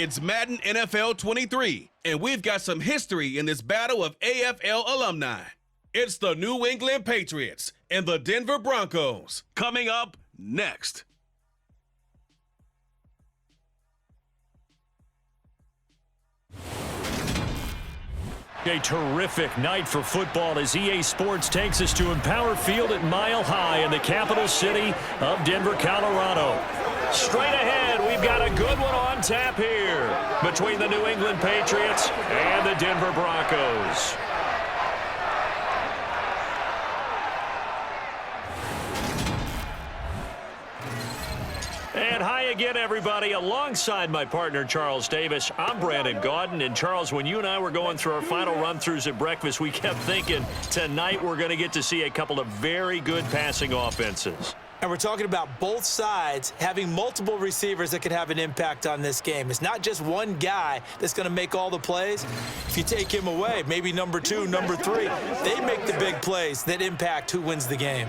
It's Madden NFL 23, and we've got some history in this battle of AFL alumni. It's the New England Patriots and the Denver Broncos. Coming up next. A terrific night for football as EA Sports takes us to Empower Field at Mile High in the capital city of Denver, Colorado. Straight ahead, we've got a good one on tap here between the New England Patriots and the Denver Broncos. And hi again, everybody. Alongside my partner, Charles Davis, I'm Brandon Gaudin. And, Charles, when you and I were going through our final run-throughs at breakfast, we kept thinking tonight we're going to get to see a couple of very good passing offenses. And we're talking about both sides having multiple receivers that could have an impact on this game. It's not just one guy that's going to make all the plays. If you take him away, maybe number 2, number 3, they make the big plays that impact who wins the game.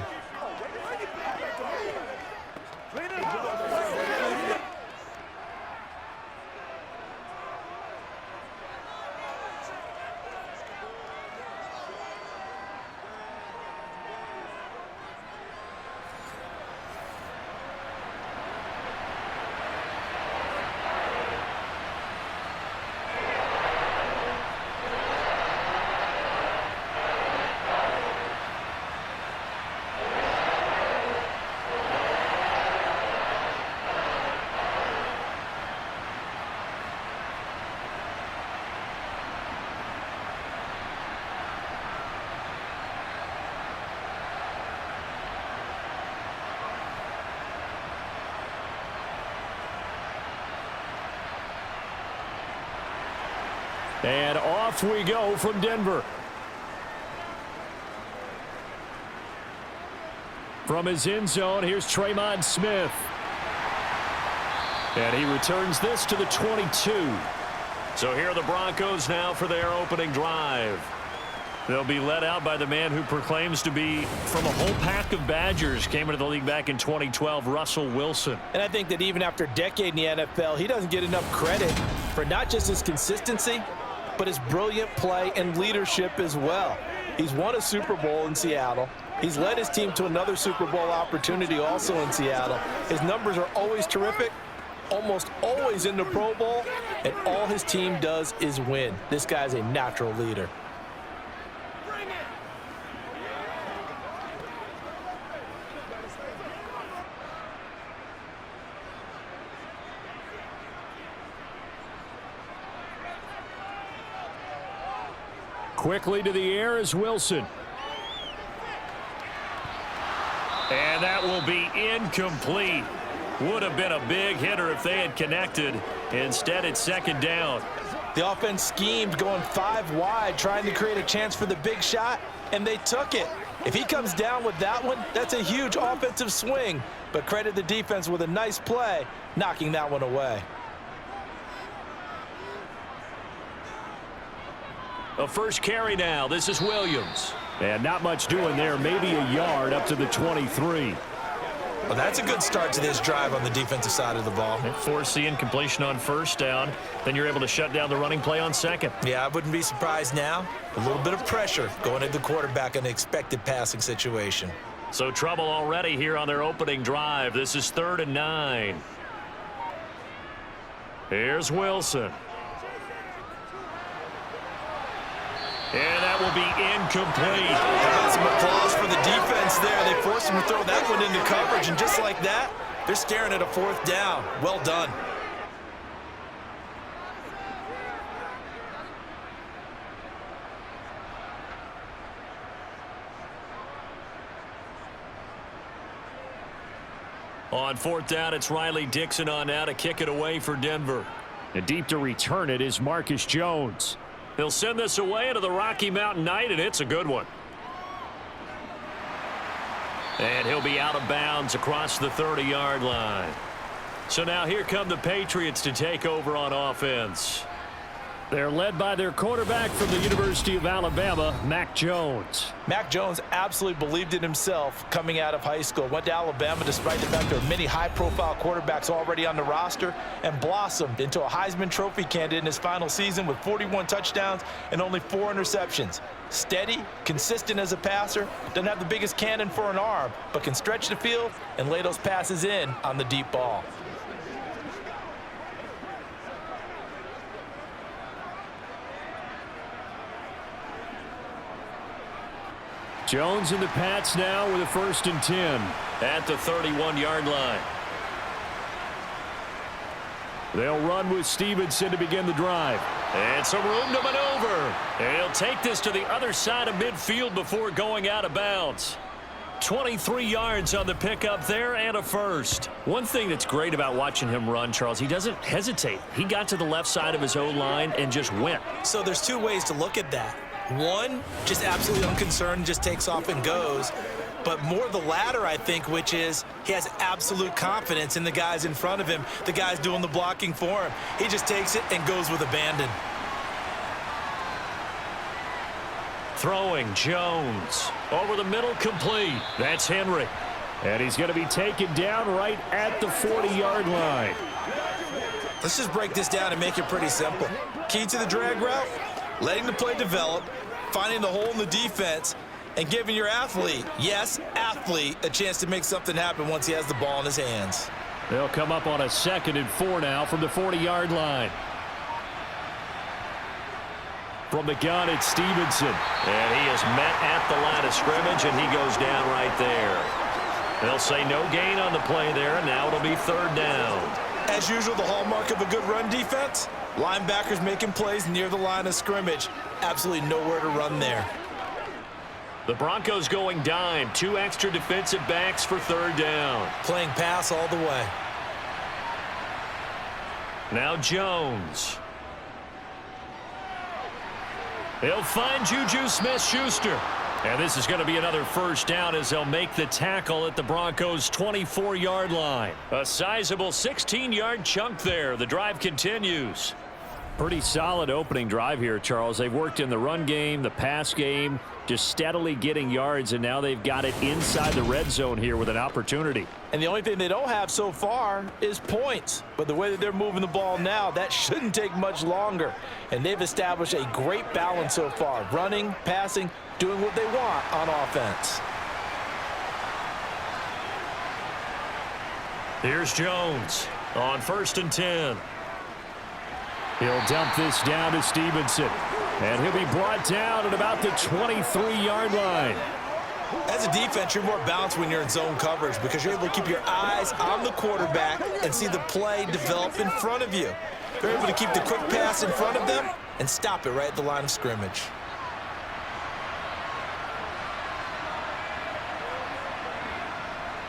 And off we go from Denver. From his end zone, here's Tremont Smith. And he returns this to the 22. So here are the Broncos now for their opening drive. They'll be led out by the man who proclaims to be from a whole pack of Badgers. Came into the league back in 2012, Russell Wilson. And I think that even after a decade in the NFL, he doesn't get enough credit for not just his consistency, but his brilliant play and leadership as well. He's won a Super Bowl in Seattle. He's led his team to another Super Bowl opportunity also in Seattle. His numbers are always terrific, almost always in the Pro Bowl, and all his team does is win. This guy's a natural leader. Quickly to the air is Wilson. And that will be incomplete. Would have been a big hitter if they had connected. Instead, it's second down. The offense schemed going 5 wide, trying to create a chance for the big shot, and they took it. If he comes down with that one, that's a huge offensive swing. But credit the defense with a nice play, knocking that one away. A first carry now. This is Williams. And not much doing there. Maybe a yard up to the 23. Well, that's a good start to this drive on the defensive side of the ball. Force the incompletion on first down. Then you're able to shut down the running play on second. Yeah, I wouldn't be surprised now. A little bit of pressure going at the quarterback in an expected passing situation. So trouble already here on their opening drive. This is 3rd and 9. Here's Wilson. And that will be incomplete. Some applause for the defense there. They forced him to throw that one into coverage, and just like that, they're staring at a 4th down. Well done. On 4th down, it's Riley Dixon on now to kick it away for Denver. And deep to return it is Marcus Jones. He'll send this away into the Rocky Mountain Night, and it's a good one. And he'll be out of bounds across the 30-yard line. So now here come the Patriots to take over on offense. They're led by their quarterback from the University of Alabama, Mac Jones. Mac Jones absolutely believed in himself coming out of high school. Went to Alabama despite the fact there are many high-profile quarterbacks already on the roster, and blossomed into a Heisman Trophy candidate in his final season with 41 touchdowns and only 4 interceptions. Steady, consistent as a passer, doesn't have the biggest cannon for an arm, but can stretch the field and lay those passes in on the deep ball. Jones and the Pats now with a 1st and 10 at the 31-yard line. They'll run with Stevenson to begin the drive. And some room to maneuver. And he'll take this to the other side of midfield before going out of bounds. 23 yards on the pickup there and a first. One thing that's great about watching him run, Charles, he doesn't hesitate. He got to the left side of his O-line and just went. So there's 2 ways to look at that. One, just absolutely unconcerned, just takes off and goes. But more the latter, I think, which is he has absolute confidence in the guys in front of him, the guys doing the blocking for him. He just takes it and goes with abandon. Throwing Jones. Over the middle, complete. That's Henry. And he's going to be taken down right at the 40-yard line. Let's just break this down and make it pretty simple. Key to the drag route, letting the play develop, finding the hole in the defense, and giving your athlete, yes, athlete, a chance to make something happen once he has the ball in his hands. They'll come up on a 2nd and 4 now from the 40-yard line. From the gun, it's Stevenson. And he is met at the line of scrimmage, and he goes down right there. They'll say no gain on the play there, and now it'll be 3rd down. As usual, the hallmark of a good run defense, linebackers making plays near the line of scrimmage. Absolutely nowhere to run there. The Broncos going dime. 2 extra defensive backs for 3rd down. Playing pass all the way. Now Jones. He'll find Juju Smith-Schuster. And this is going to be another 1st down as they'll make the tackle at the Broncos' 24-yard line. A sizable 16-yard chunk there. The drive continues. Pretty solid opening drive here, Charles. They've worked in the run game, the pass game, just steadily getting yards, and now they've got it inside the red zone here with an opportunity. And the only thing they don't have so far is points. But the way that they're moving the ball now, that shouldn't take much longer. And they've established a great balance so far. Running, passing, doing what they want on offense. Here's Jones on 1st and 10. He'll dump this down to Stevenson. And he'll be brought down at about the 23-yard line. As a defense, you're more balanced when you're in zone coverage because you're able to keep your eyes on the quarterback and see the play develop in front of you. They're able to keep the quick pass in front of them and stop it right at the line of scrimmage.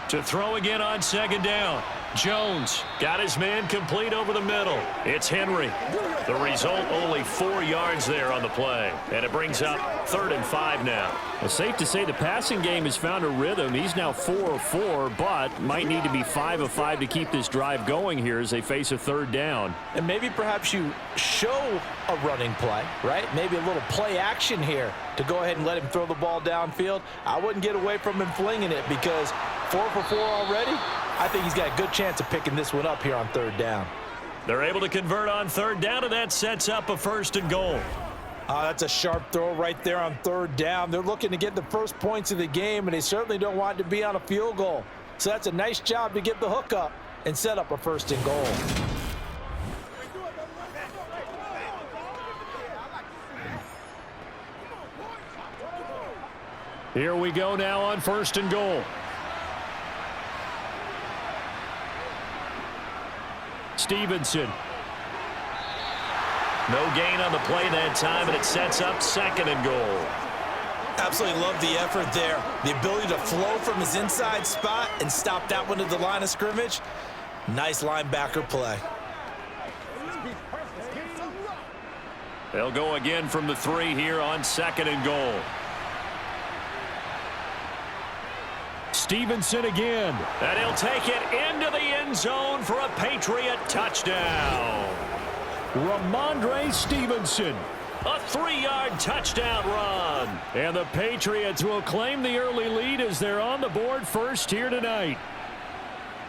To throw again on 2nd down. Jones got his man complete over the middle. It's Henry. The result, only 4 yards there on the play. And it brings up 3rd and 5 now. Well, safe to say the passing game has found a rhythm. He's now 4 of 4, but might need to be 5 of 5 to keep this drive going here as they face a 3rd down. And maybe perhaps you show a running play, right? Maybe a little play action here to go ahead and let him throw the ball downfield. I wouldn't get away from him flinging it because 4 for 4 already. I think he's got a good chance of picking this one up here on 3rd down. They're able to convert on 3rd down, and that sets up a 1st and goal. That's a sharp throw right there on 3rd down. They're looking to get the first points of the game, and they certainly don't want it to be on a field goal. So that's a nice job to get the hook up and set up a 1st and goal. Here we go now on 1st and goal. Stevenson. No gain on the play that time, and it sets up 2nd and goal. Absolutely love the effort there. The ability to flow from his inside spot and stop that one to the line of scrimmage. Nice linebacker play. They'll go again from the 3 here on 2nd and goal. Stevenson again. And he'll take it into the end zone for a Patriot touchdown. Ramondre Stevenson. A 3-yard touchdown run. And the Patriots will claim the early lead as they're on the board first here tonight.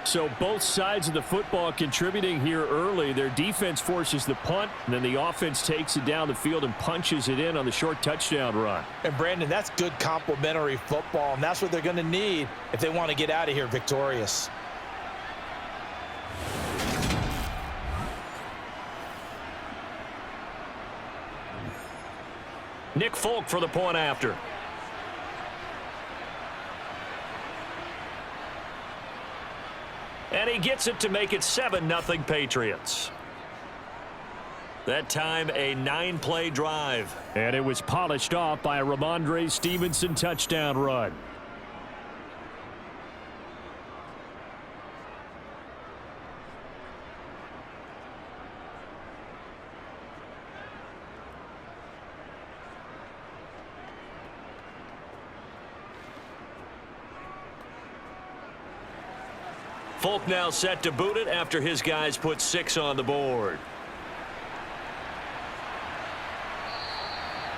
So both sides of the football contributing here early. Their defense forces the punt, and then the offense takes it down the field and punches it in on the short touchdown run. And Brandon, that's good complementary football, and that's what they're going to need if they want to get out of here victorious. Nick Folk for the point after. And he gets it to make it 7-0 Patriots. That time a 9-play drive. And it was polished off by a Ramondre Stevenson touchdown run. Folk now set to boot it after his guys put 6 on the board.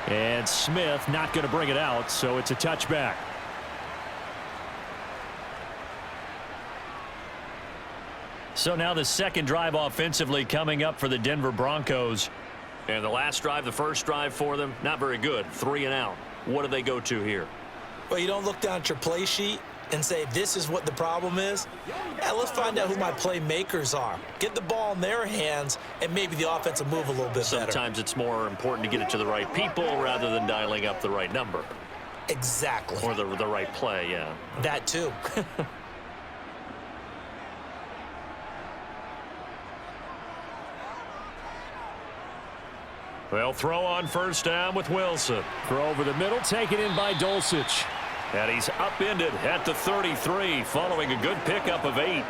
And Smith not going to bring it out, so it's a touchback. So now the second drive offensively coming up for the Denver Broncos. And the last drive, the first drive for them, not very good. 3 and out. What do they go to here? Well, you don't look down at your play sheet and say, this is what the problem is. Yeah, let's find out who my playmakers are. Get the ball in their hands, and maybe the offense will move a little bit better. Sometimes it's more important to get it to the right people rather than dialing up the right number. Exactly. Or the right play, yeah. That too. They'll throw on first down with Wilson. Throw over the middle, taken in by Dulcich. And he's upended at the 33 following a good pickup of 8.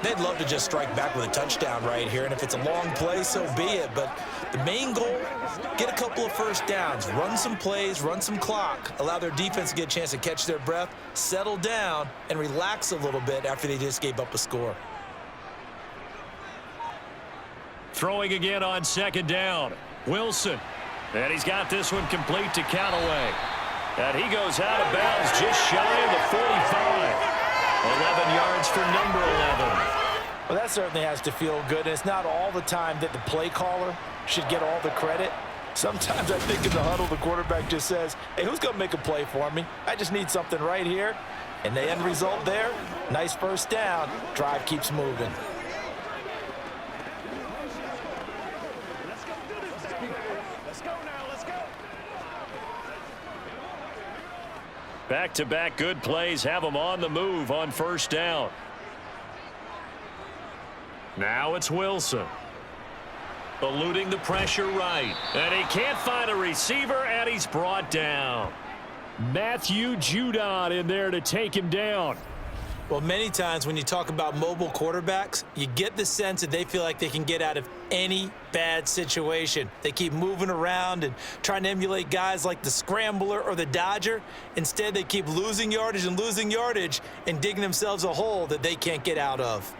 They'd love to just strike back with a touchdown right here, and if it's a long play, so be it. But the main goal, get a couple of first downs, run some plays, run some clock, allow their defense to get a chance to catch their breath, settle down, and relax a little bit after they just gave up a score. Throwing again on second down. Wilson. And he's got this one complete to Callaway. And he goes out of bounds just shy of the 45. 11 yards for number 11. Well, that certainly has to feel good. And it's not all the time that the play caller should get all the credit. Sometimes I think in the huddle, the quarterback just says, hey, who's going to make a play for me? I just need something right here. And the end result there, nice first down. Drive keeps moving. Back-to-back good plays have them on the move on first down. Now it's Wilson. Eluding the pressure right. And he can't find a receiver, and he's brought down. Matthew Judon in there to take him down. Well, many times when you talk about mobile quarterbacks, you get the sense that they feel like they can get out of any bad situation. They keep moving around and trying to emulate guys like the Scrambler or the Dodger. Instead, they keep losing yardage and digging themselves a hole that they can't get out of.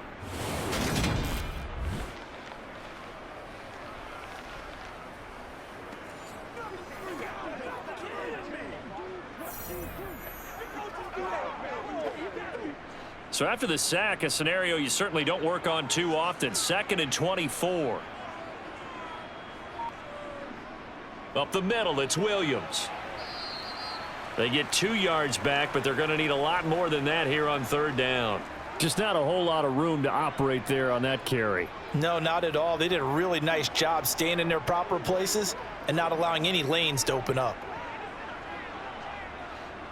So after the sack, a scenario you certainly don't work on too often. 2nd and 24. Up the middle, it's Williams. They get 2 yards back, but they're going to need a lot more than that here on third down. Just not a whole lot of room to operate there on that carry. No, not at all. They did a really nice job staying in their proper places and not allowing any lanes to open up.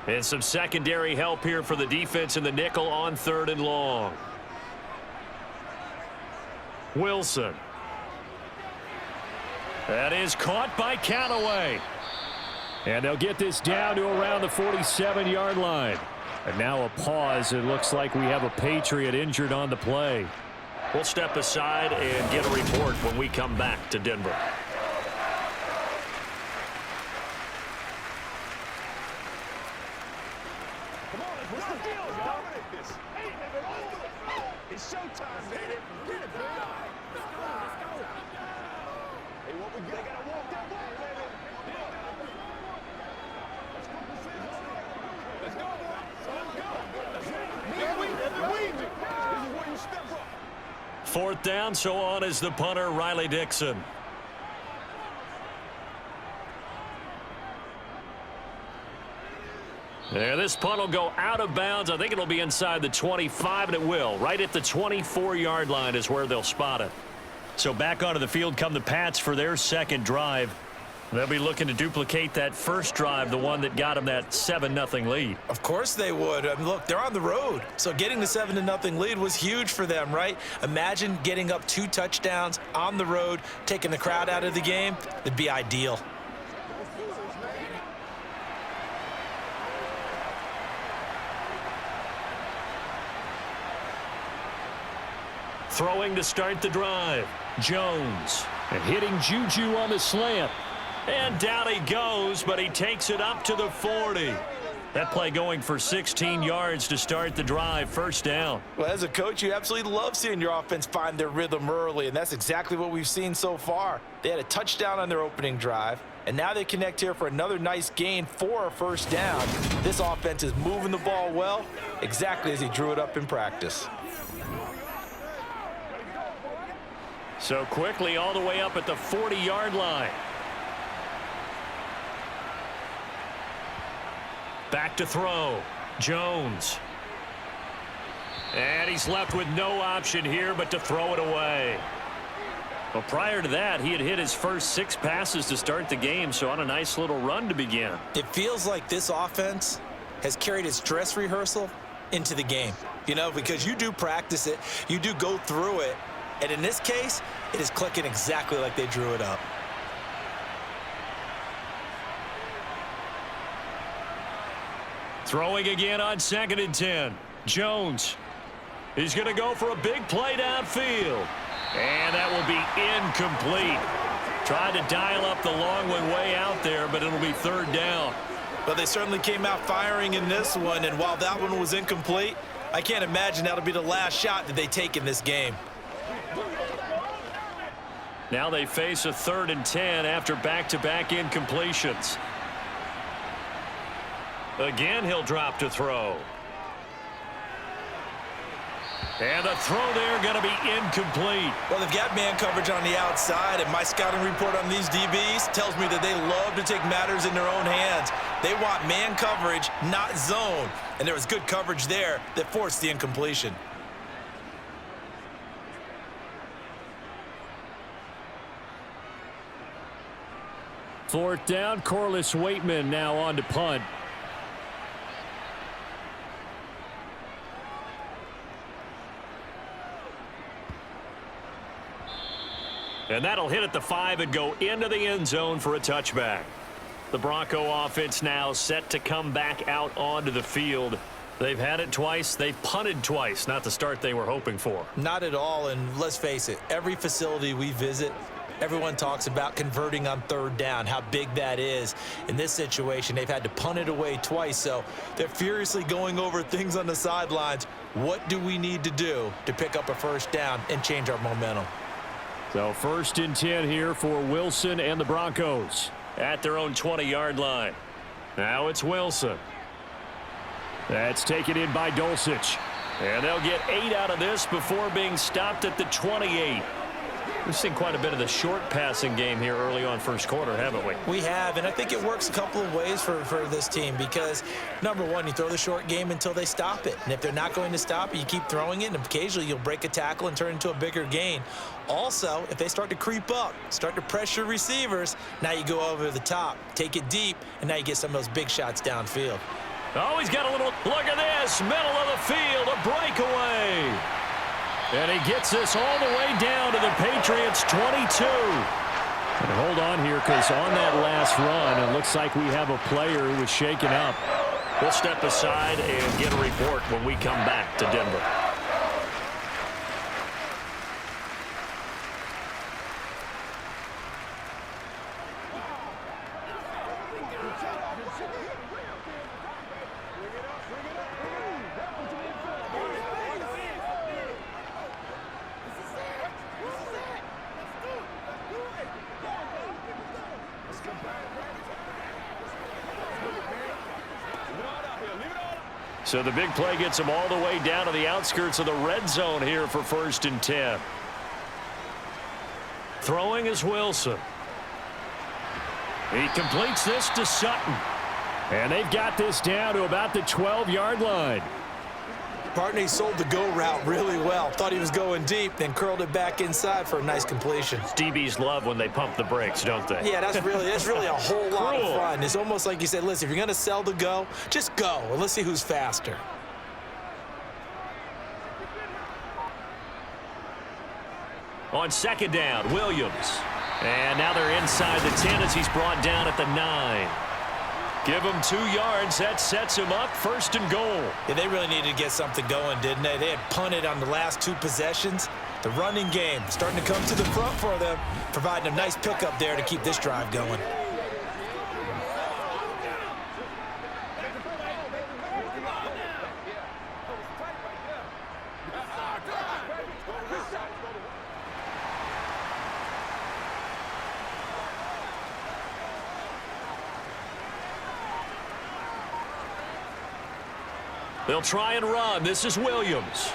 And some secondary help here for the defense in the nickel on 3rd and long. Wilson. That is caught by Callaway. And they'll get this down to around the 47-yard line. And now a pause. It looks like we have a Patriot injured on the play. We'll step aside and get a report when we come back to Denver. Fourth down, so on is the punter, Riley Dixon. There, this punt will go out of bounds. I think it'll be inside the 25, and it will. Right at the 24-yard line is where they'll spot it. So back onto the field come the Pats for their second drive. They'll be looking to duplicate that first drive, the one that got them that 7-0 lead. Of course they would. I mean, look, they're on the road. So getting the 7-0 lead was huge for them, right? Imagine getting up 2 touchdowns on the road, taking the crowd out of the game. It'd be ideal. Throwing to start the drive. Jones. And hitting Juju on the slant. And down he goes, but he takes it up to the 40. That play going for 16 yards to start the drive. First down. Well, as a coach, you absolutely love seeing your offense find their rhythm early, and that's exactly what we've seen so far. They had a touchdown on their opening drive, and now they connect here for another nice gain for a first down. This offense is moving the ball well, exactly as he drew it up in practice. So quickly all the way up at the 40-yard line. Back to throw. Jones. And he's left with no option here but to throw it away. Well, prior to that, he had hit his first 6 passes to start the game, so on a nice little run to begin. It feels like this offense has carried its dress rehearsal into the game. You know, because you do practice it, you do go through it, and in this case, it is clicking exactly like they drew it up. Throwing again on 2nd and 10. Jones. He's going to go for a big play downfield. And that will be incomplete. Tried to dial up the long one way out there, but it'll be 3rd down. But they certainly came out firing in this one, and while that one was incomplete, I can't imagine that'll be the last shot that they take in this game. Now they face a 3rd and 10 after back-to-back incompletions. Again, he'll drop to throw. And the throw there going to be incomplete. Well, they've got man coverage on the outside, and my scouting report on these DBs tells me that they love to take matters in their own hands. They want man coverage, not zone. And there was good coverage there that forced the incompletion. Fourth down, Corliss Waitman now on to punt. And that'll hit at the 5 and go into the end zone for a touchback. The Bronco offense now set to come back out onto the field. They've had it twice. They've punted twice. Not the start they were hoping for. Not at all, and let's face it, every facility we visit, everyone talks about converting on 3rd down, how big that is. In this situation, they've had to punt it away twice, so they're furiously going over things on the sidelines. What do we need to do to pick up a first down and change our momentum? So 1st and 10 here for Wilson and the Broncos at their own 20-yard line. Now it's Wilson. That's taken in by Dulcich. And they'll get 8 out of this before being stopped at the 28. We've seen quite a bit of the short passing game here early on first quarter, haven't we? We have, and I think it works a couple of ways for this team because, number one, you throw the short game until they stop it. And if they're not going to stop it, you keep throwing it, and occasionally you'll break a tackle and turn it into a bigger gain. Also, if they start to creep up, start to pressure receivers, now you go over the top, take it deep, and now you get some of those big shots downfield. Oh, he's got a little, look at this, middle of the field, a breakaway. And he gets this all the way down to the Patriots' 22. And hold on here, because on that last run, it looks like we have a player who was shaken up. We'll step aside and get a report when we come back to Denver. So the big play gets him all the way down to the outskirts of the red zone here for 1st and 10. Throwing is Wilson. He completes this to Sutton. And they've got this down to about the 12-yard line. Partner, he sold the go route really well. Thought he was going deep, then curled it back inside for a nice completion. DBs love when they pump the brakes, don't they? Yeah, that's really a whole lot of fun. It's almost like you said, listen, if you're going to sell the go, just go, and let's see who's faster. On 2nd down, Williams. And now they're inside the 10 as he's brought down at the 9. Give him 2 yards. That sets him up 1st and goal. Yeah, they really needed to get something going, didn't they? They had punted on the last 2 possessions. The running game starting to come to the front for them, providing a nice pickup there to keep this drive going. They'll try and run. This is Williams.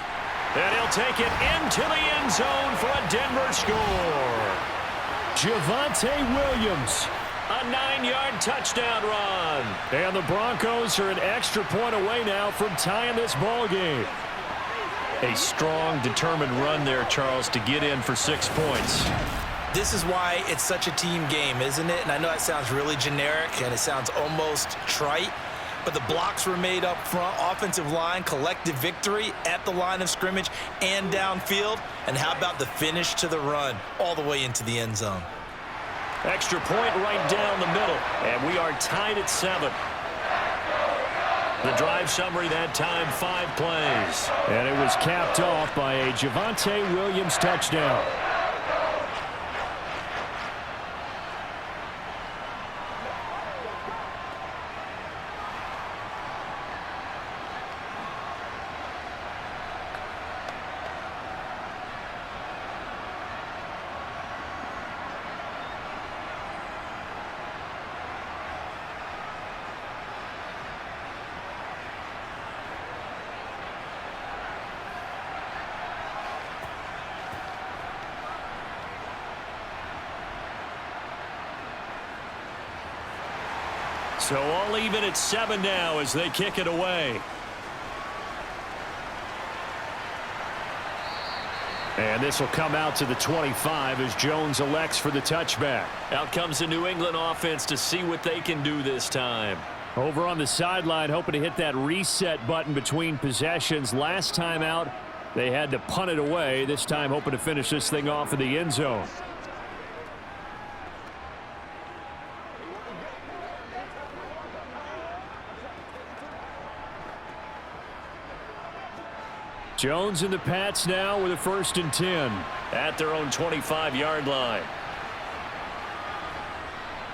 And he'll take it into the end zone for a Denver score. Javonte Williams. A 9-yard touchdown run. And the Broncos are an extra point away now from tying this ball game. A strong, determined run there, Charles, to get in for 6 points. This is why it's such a team game, isn't it? And I know that sounds really generic and it sounds almost trite, but the blocks were made up front, offensive line, collective victory at the line of scrimmage and downfield. And how about the finish to the run all the way into the end zone? Extra point right down the middle, and we are tied at 7. The drive summary that time, 5 plays. And it was capped off by a Javonte Williams touchdown. So all even at 7 now as they kick it away. And this will come out to the 25 as Jones elects for the touchback. Out comes the New England offense to see what they can do this time. Over on the sideline, hoping to hit that reset button between possessions. Last time out, they had to punt it away. This time hoping to finish this thing off in the end zone. Jones and the Pats now with a 1st and 10. At their own 25-yard line.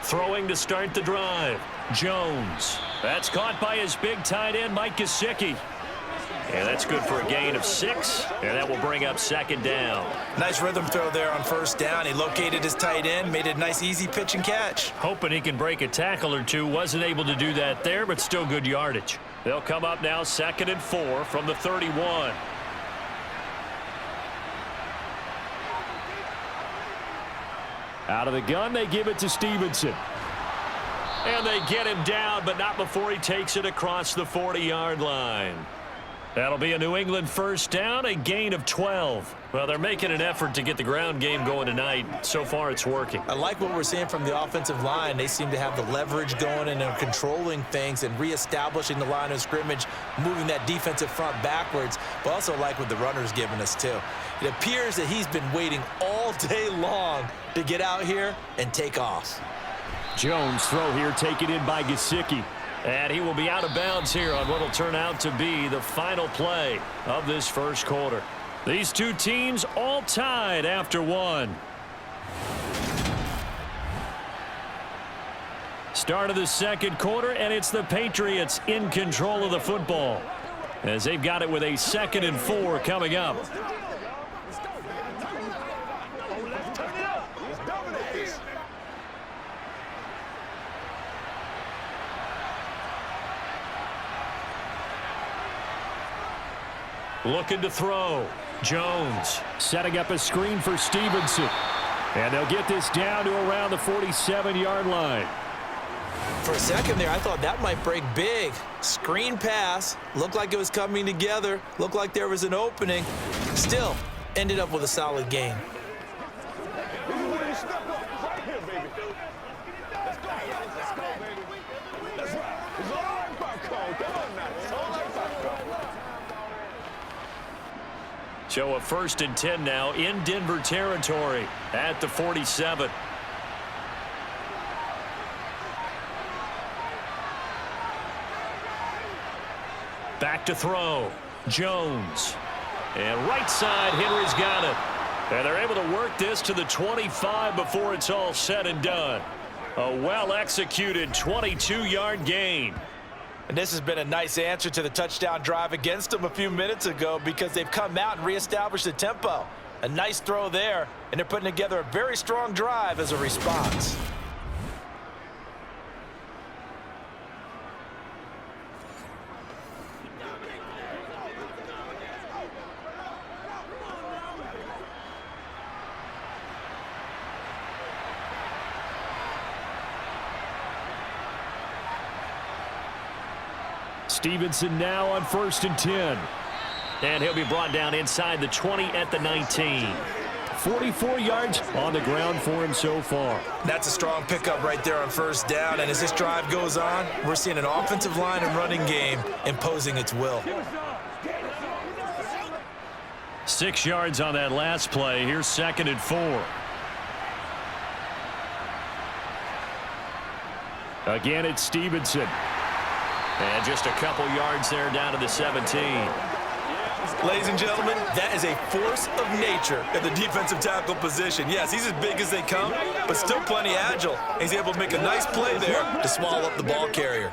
Throwing to start the drive. Jones. That's caught by his big tight end, Mike Gesicki. And that's good for a gain of 6. And that will bring up 2nd down. Nice rhythm throw there on 1st down. He located his tight end, made it a nice, easy pitch and catch. Hoping he can break a tackle or two. Wasn't able to do that there, but still good yardage. They'll come up now 2nd and 4 from the 31. Out of the gun, they give it to Stevenson. And they get him down, but not before he takes it across the 40-yard line. That'll be a New England 1st down, a gain of 12. Well, they're making an effort to get the ground game going tonight. So far, it's working. I like what we're seeing from the offensive line. They seem to have the leverage going and they're controlling things and reestablishing the line of scrimmage, moving that defensive front backwards, but also like what the runner's giving us, too. It appears that he's been waiting all day long to get out here and take off. Jones throw here taken in by Gesicki. And he will be out of bounds here on what will turn out to be the final play of this 1st quarter. These two teams all tied after 1. Start of the 2nd quarter, and it's the Patriots in control of the football as they've got it with a 2nd and 4 coming up. Looking to throw. Jones. Setting up a screen for Stevenson. And they'll get this down to around the 47-yard line. For a second there, I thought that might break big. Screen pass. Looked like it was coming together. Looked like there was an opening. Still, ended up with a solid gain. So a 1st and 10 now in Denver territory at the 47. Back to throw. Jones. And right side, Henry's got it. And they're able to work this to the 25 before it's all said and done. A well-executed 22-yard gain. And this has been a nice answer to the touchdown drive against them a few minutes ago because they've come out and reestablished the tempo. A nice throw there, and they're putting together a very strong drive as a response. Stevenson now on 1st and 10. And he'll be brought down inside the 20 at the 19. 44 yards on the ground for him so far. That's a strong pickup right there on 1st down. And as this drive goes on, we're seeing an offensive line and running game imposing its will. 6 yards on that last play. Here's 2nd and 4. Again, it's Stevenson. And just a couple yards there down to the 17. Ladies and gentlemen, that is a force of nature at the defensive tackle position. Yes, he's as big as they come, but still plenty agile. He's able to make a nice play there to swallow up the ball carrier.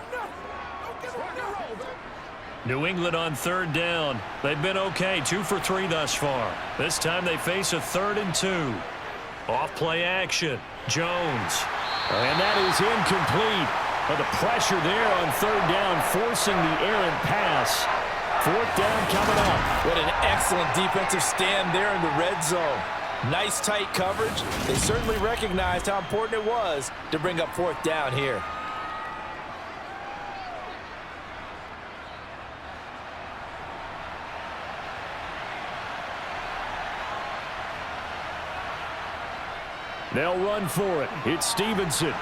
New England on 3rd down. They've been okay, 2 for 3 thus far. This time they face a 3rd and 2. Off play action. Jones. And that is incomplete. But the pressure there on 3rd down, forcing the errant pass. 4th down coming up. What an excellent defensive stand there in the red zone. Nice tight coverage. They certainly recognized how important it was to bring up 4th down here. They'll run for it. It's Stevenson.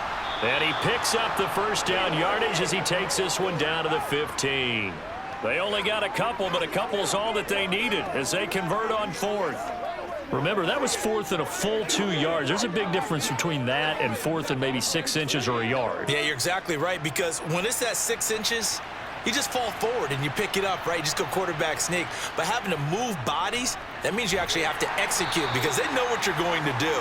And he picks up the 1st down yardage as he takes this one down to the 15. They only got a couple, but a couple is all that they needed as they convert on 4th. Remember, that was 4th and a full 2 yards. There's a big difference between that and 4th and maybe 6 inches or a yard. Yeah, you're exactly right, because when it's that 6 inches, you just fall forward and you pick it up, right? You just go quarterback sneak. But having to move bodies, that means you actually have to execute because they know what you're going to do.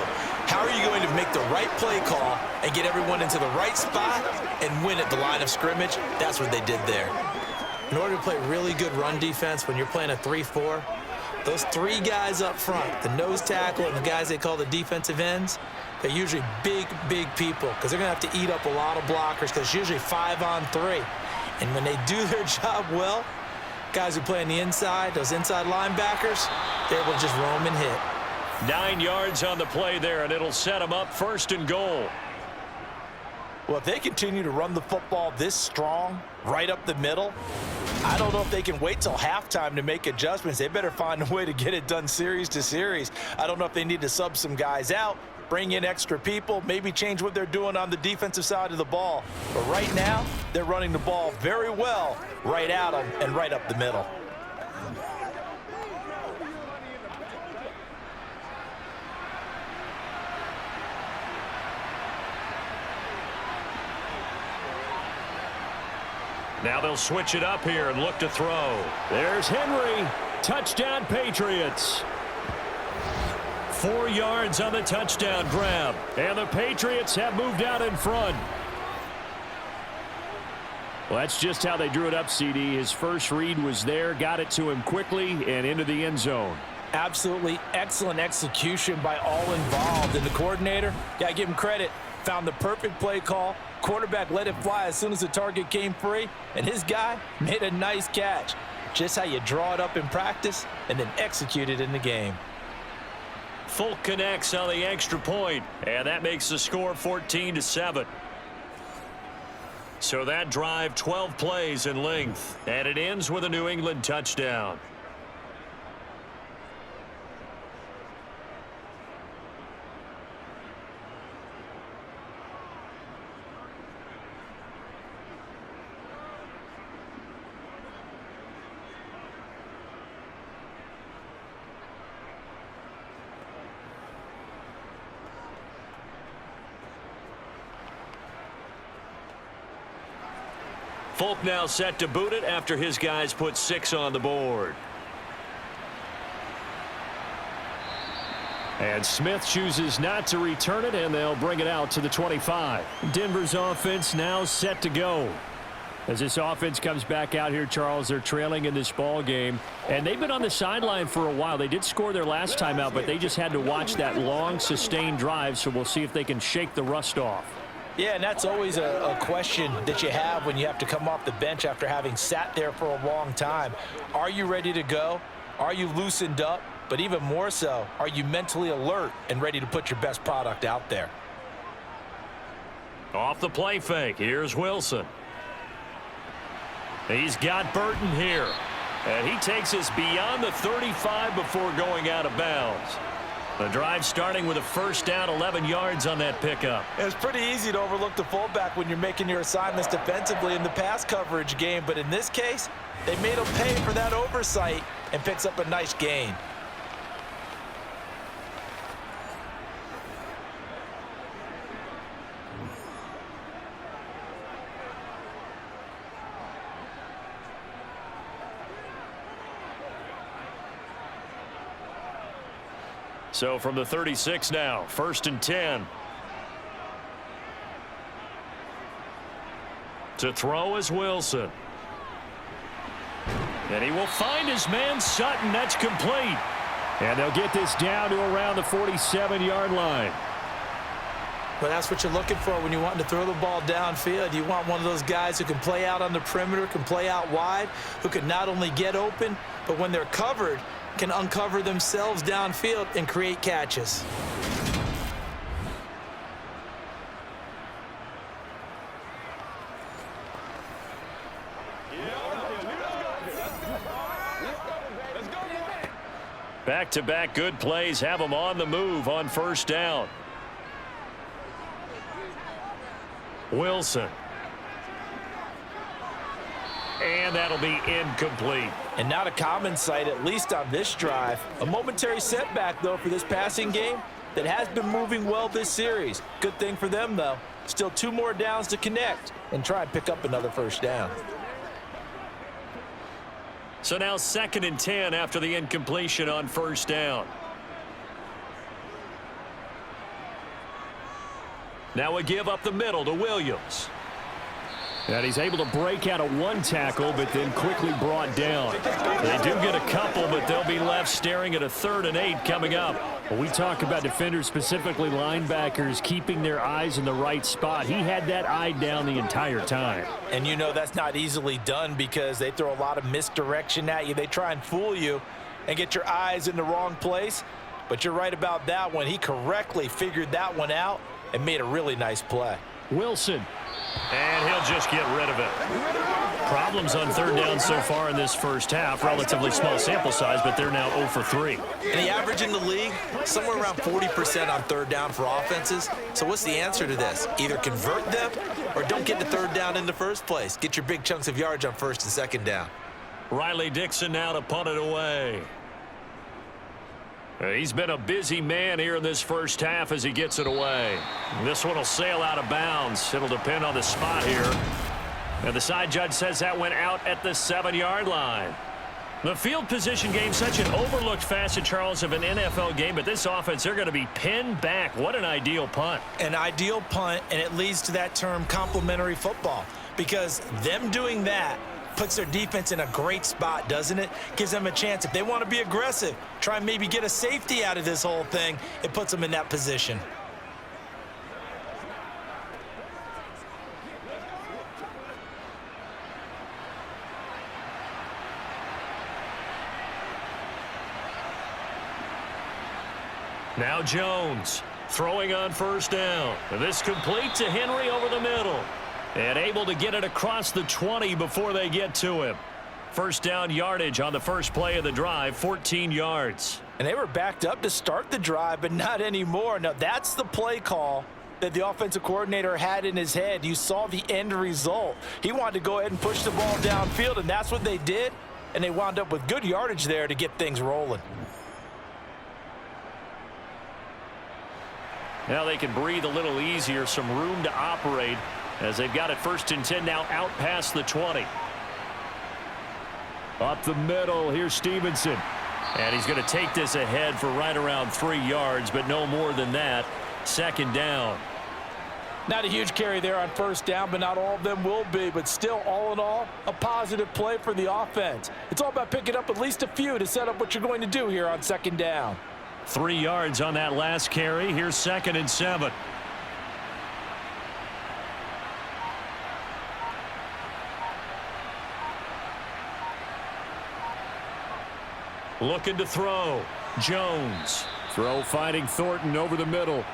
How are you going to make the right play call and get everyone into the right spot and win at the line of scrimmage? That's what they did there. In order to play really good run defense when you're playing a 3-4, those 3 guys up front, the nose tackle and the guys they call the defensive ends, they're usually big, big people because they're going to have to eat up a lot of blockers because it's usually 5 on 3. And when they do their job well, guys who play on the inside, those inside linebackers, they're able to just roam and hit. 9 yards on the play there, and it'll set them up 1st and goal. Well, if they continue to run the football this strong, right up the middle, I don't know if they can wait till halftime to make adjustments. They better find a way to get it done series to series. I don't know if they need to sub some guys out, bring in extra people, maybe change what they're doing on the defensive side of the ball. But right now, they're running the ball very well right at them and right up the middle. Now they'll switch it up here and look to throw. There's Henry. Touchdown, Patriots. 4 yards on the touchdown grab. And the Patriots have moved out in front. Well, that's just how they drew it up, CD. His first read was there, got it to him quickly, and into the end zone. Absolutely excellent execution by all involved. And the coordinator, got to give him credit, found the perfect play call. Quarterback let it fly as soon as the target came free, and his guy made a nice catch. just how you draw it up in practice and then execute it in the game. Folk connects on the extra point, and that makes the score 14-7. So that drive, 12 plays in length, and it ends with a New England touchdown. Folk now set to boot it after his guys put 6 on the board. And Smith chooses not to return it, and they'll bring it out to the 25. Denver's offense now set to go. As this offense comes back out here, Charles, they're trailing in this ball game, and they've been on the sideline for a while. They did score their last time out, but they just had to watch that long, sustained drive, so we'll see if they can shake the rust off. Yeah, and that's always a question that you have when you have to come off the bench after having sat there for a long time. Are you ready to go? Are you loosened up? But even more so, are you mentally alert and ready to put your best product out there? Off the play fake, here's Wilson. He's got Burton here. And he takes us beyond the 35 before going out of bounds. The drive starting with a first down, 11 yards on that pickup. It's pretty easy to overlook the fullback when you're making your assignments defensively in the pass coverage game. But in this case, they made him pay for that oversight and picks up a nice gain. So from the 36 now, 1st and 10. To throw is Wilson. And he will find his man Sutton. That's complete. And they'll get this down to around the 47-yard line. But that's what you're looking for when you want to throw the ball downfield. You want one of those guys who can play out on the perimeter, can play out wide, who can not only get open, but when they're covered, can uncover themselves downfield and create catches. Back-to-back good plays have them on the move on first down. Wilson. And that'll be incomplete. And not a common sight, at least on this drive. A momentary setback, though, for this passing game that has been moving well this series. Good thing for them, though. Still 2 more downs to connect and try and pick up another first down. So now 2nd and 10 after the incompletion on first down. Now a give up the middle to Williams. And he's able to break out of 1 tackle, but then quickly brought down. They do get a couple, but they'll be left staring at a 3rd and 8 coming up. When we talk about defenders, specifically linebackers, keeping their eyes in the right spot. He had that eye down the entire time. And you know that's not easily done because they throw a lot of misdirection at you. They try and fool you and get your eyes in the wrong place. But you're right about that one. He correctly figured that one out and made a really nice play. Wilson. And he'll just get rid of it. Problems on 3rd down so far in this first half. Relatively small sample size, but they're now 0 for 3. And the average in the league, somewhere around 40% on 3rd down for offenses. So what's the answer to this? Either convert them or don't get the 3rd down in the first place. Get your big chunks of yards on 1st and 2nd down. Riley Dixon now to punt it away. He's been a busy man here in this first half as he gets it away. This one will sail out of bounds. It'll depend on the spot here. And the side judge says that went out at the 7-yard line. The field position game, such an overlooked facet, Charles, of an NFL game, but this offense, they're going to be pinned back. What an ideal punt. An ideal punt, and it leads to that term complementary football, because them doing that puts their defense in a great spot, doesn't it? Gives them a chance. If they want to be aggressive, try and maybe get a safety out of this whole thing, it puts them in that position. Now Jones throwing on first down. This complete to Henry over the middle. And able to get it across the 20 before they get to him. First down yardage on the first play of the drive, 14 yards. And they were backed up to start the drive, but not anymore. Now, that's the play call that the offensive coordinator had in his head. You saw the end result. He wanted to go ahead and push the ball downfield, and that's what they did. And they wound up with good yardage there to get things rolling. Now they can breathe a little easier, some room to operate as they've got it 1st and 10 now out past the 20. Up the middle, here's Stevenson. And he's going to take this ahead for right around 3 yards, but no more than that. 2nd down. Not a huge carry there on first down, but not all of them will be. But still, all in all, a positive play for the offense. It's all about picking up at least a few to set up what you're going to do here on 2nd down. 3 yards on that last carry. Here's 2nd and 7. Looking to throw. Jones. Throw finding Thornton over the middle.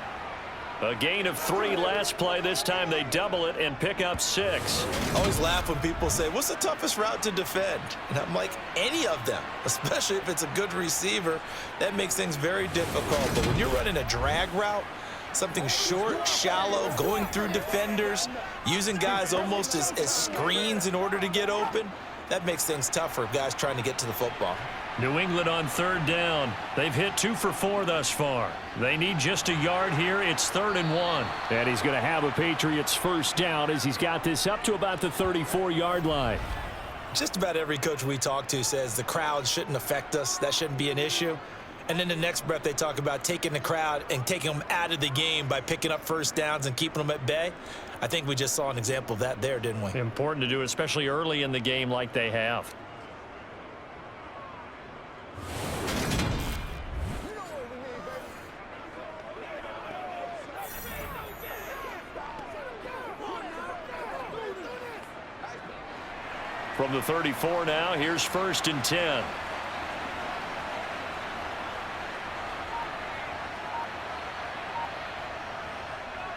A gain of 3 last play. This time they double it and pick up 6. I always laugh when people say, what's the toughest route to defend? And I'm like, any of them, especially if it's a good receiver. That makes things very difficult. But when you're running a drag route, something short, shallow, going through defenders, using guys almost as screens in order to get open, that makes things tough for guys trying to get to the football. New England on 3rd down. They've hit 2 for 4 thus far. They need just a yard here. It's 3rd and 1. And he's going to have a Patriots first down as he's got this up to about the 34-yard line. Just about every coach we talk to says the crowd shouldn't affect us. That shouldn't be an issue. And then the next breath they talk about taking the crowd and taking them out of the game by picking up first downs and keeping them at bay. I think we just saw an example of that there, didn't we? Important to do, especially early in the game like they have. From the 34 now, here's 1st and 10.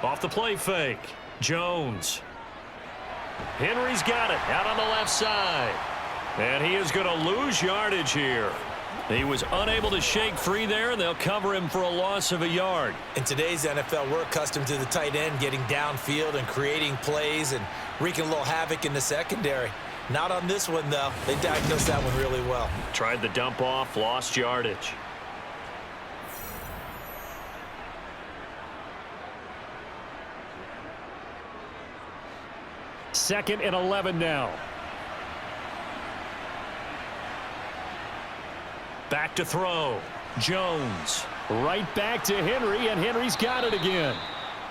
Off the play fake. Jones. Henry's got it out on the left side. And he is going to lose yardage here. He was unable to shake free there, and they'll cover him for a loss of a yard. In today's NFL, we're accustomed to the tight end getting downfield and creating plays and wreaking a little havoc in the secondary. Not on this one, though. They diagnosed that one really well. Tried the dump off, lost yardage. Second and 11 now. Back to throw. Jones. Right back to Henry, and Henry's got it again.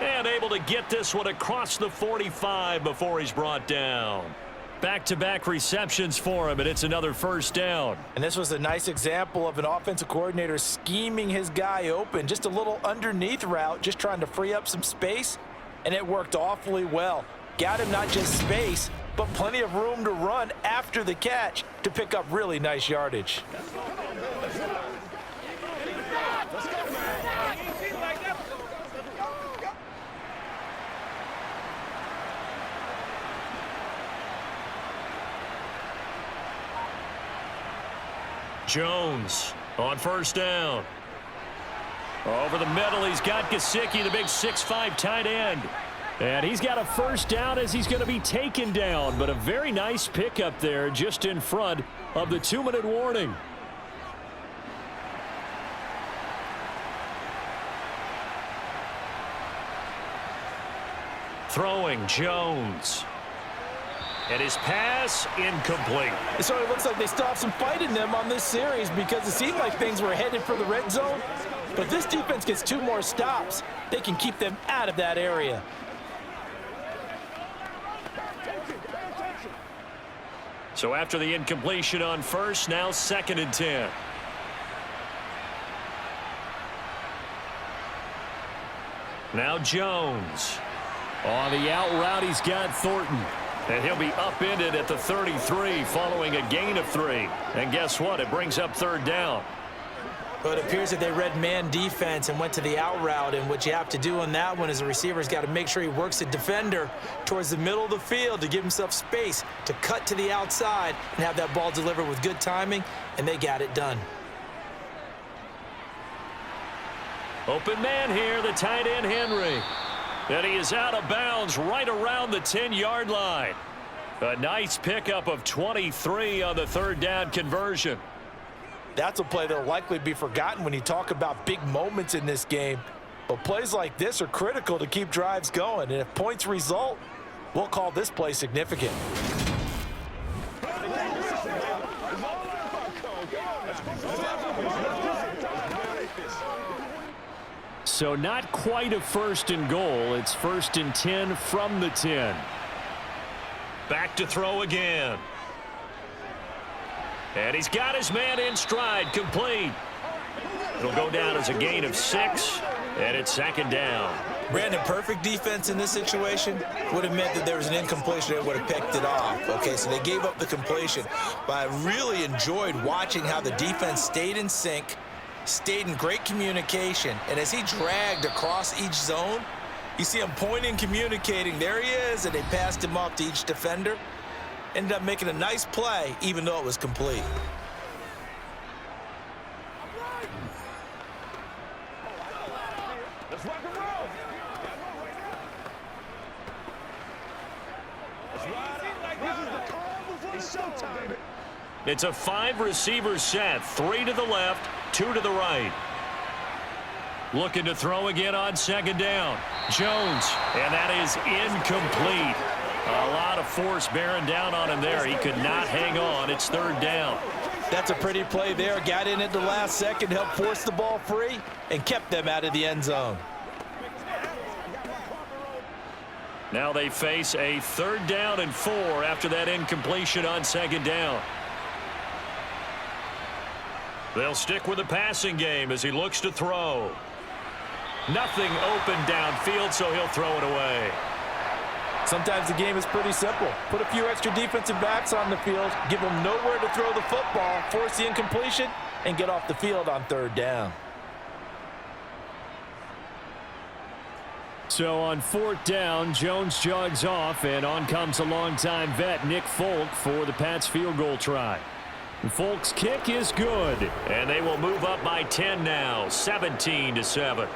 And able to get this one across the 45 before he's brought down. Back-to-back receptions for him, and it's another first down. And this was a nice example of an offensive coordinator scheming his guy open. Just a little underneath route, just trying to free up some space, and it worked awfully well. Got him not just space, but plenty of room to run after the catch to pick up really nice yardage. Jones on first down. Over the middle, he's got Gesicki, the big 6'5" tight end. And he's got a first down as he's going to be taken down. But a very nice pickup there just in front of the 2-minute warning. Throwing Jones. And his pass incomplete. It sort of looks like they still have some fight in them on this series because it seemed like things were headed for the red zone. But if this defense gets 2 more stops, they can keep them out of that area. So after the incompletion on first, now 2nd and 10. Now Jones. On the out route, he's got Thornton. And he'll be upended at the 33 following a gain of 3. And guess what? It brings up 3rd down. Well, it appears that they read man defense and went to the out route, and what you have to do on that one is the receiver's got to make sure he works the defender towards the middle of the field to give himself space to cut to the outside and have that ball delivered with good timing, and they got it done. Open man here, the tight end Henry. And he is out of bounds right around the 10-yard line. A nice pickup of 23 on the third down conversion. That's a play that will likely be forgotten when you talk about big moments in this game. But plays like this are critical to keep drives going. And if points result, we'll call this play significant. So not quite a 1st and goal. It's 1st and 10 from the 10. Back to throw again. And he's got his man in stride, complete. It'll go down as a gain of 6, and it's 2nd down. Brandon, perfect defense in this situation would have meant that there was an incompletion that would have picked it off. Okay, so they gave up the completion. But I really enjoyed watching how the defense stayed in sync, stayed in great communication, and as he dragged across each zone, you see him pointing, communicating. There he is, and they passed him off to each defender. Ended up making a nice play, even though it was complete. Let's rock and roll. It's showtime. It's a 5-receiver set, 3 to the left, 2 to the right. Looking to throw again on 2nd down. Jones, and that is incomplete. A lot of force bearing down on him there. He could not hang on. It's 3rd down. That's a pretty play there. Got in at the last second, helped force the ball free, and kept them out of the end zone. Now they face a 3rd down and 4 after that incompletion on 2nd down. They'll stick with the passing game as he looks to throw. Nothing open downfield, so he'll throw it away. Sometimes the game is pretty simple. Put a few extra defensive backs on the field, give them nowhere to throw the football, force the incompletion, and get off the field on 3rd down. So on 4th down, Jones jogs off, and on comes a longtime vet, Nick Folk, for the Pats field goal try. And Folk's kick is good. And they will move up by 10 now, 17-7.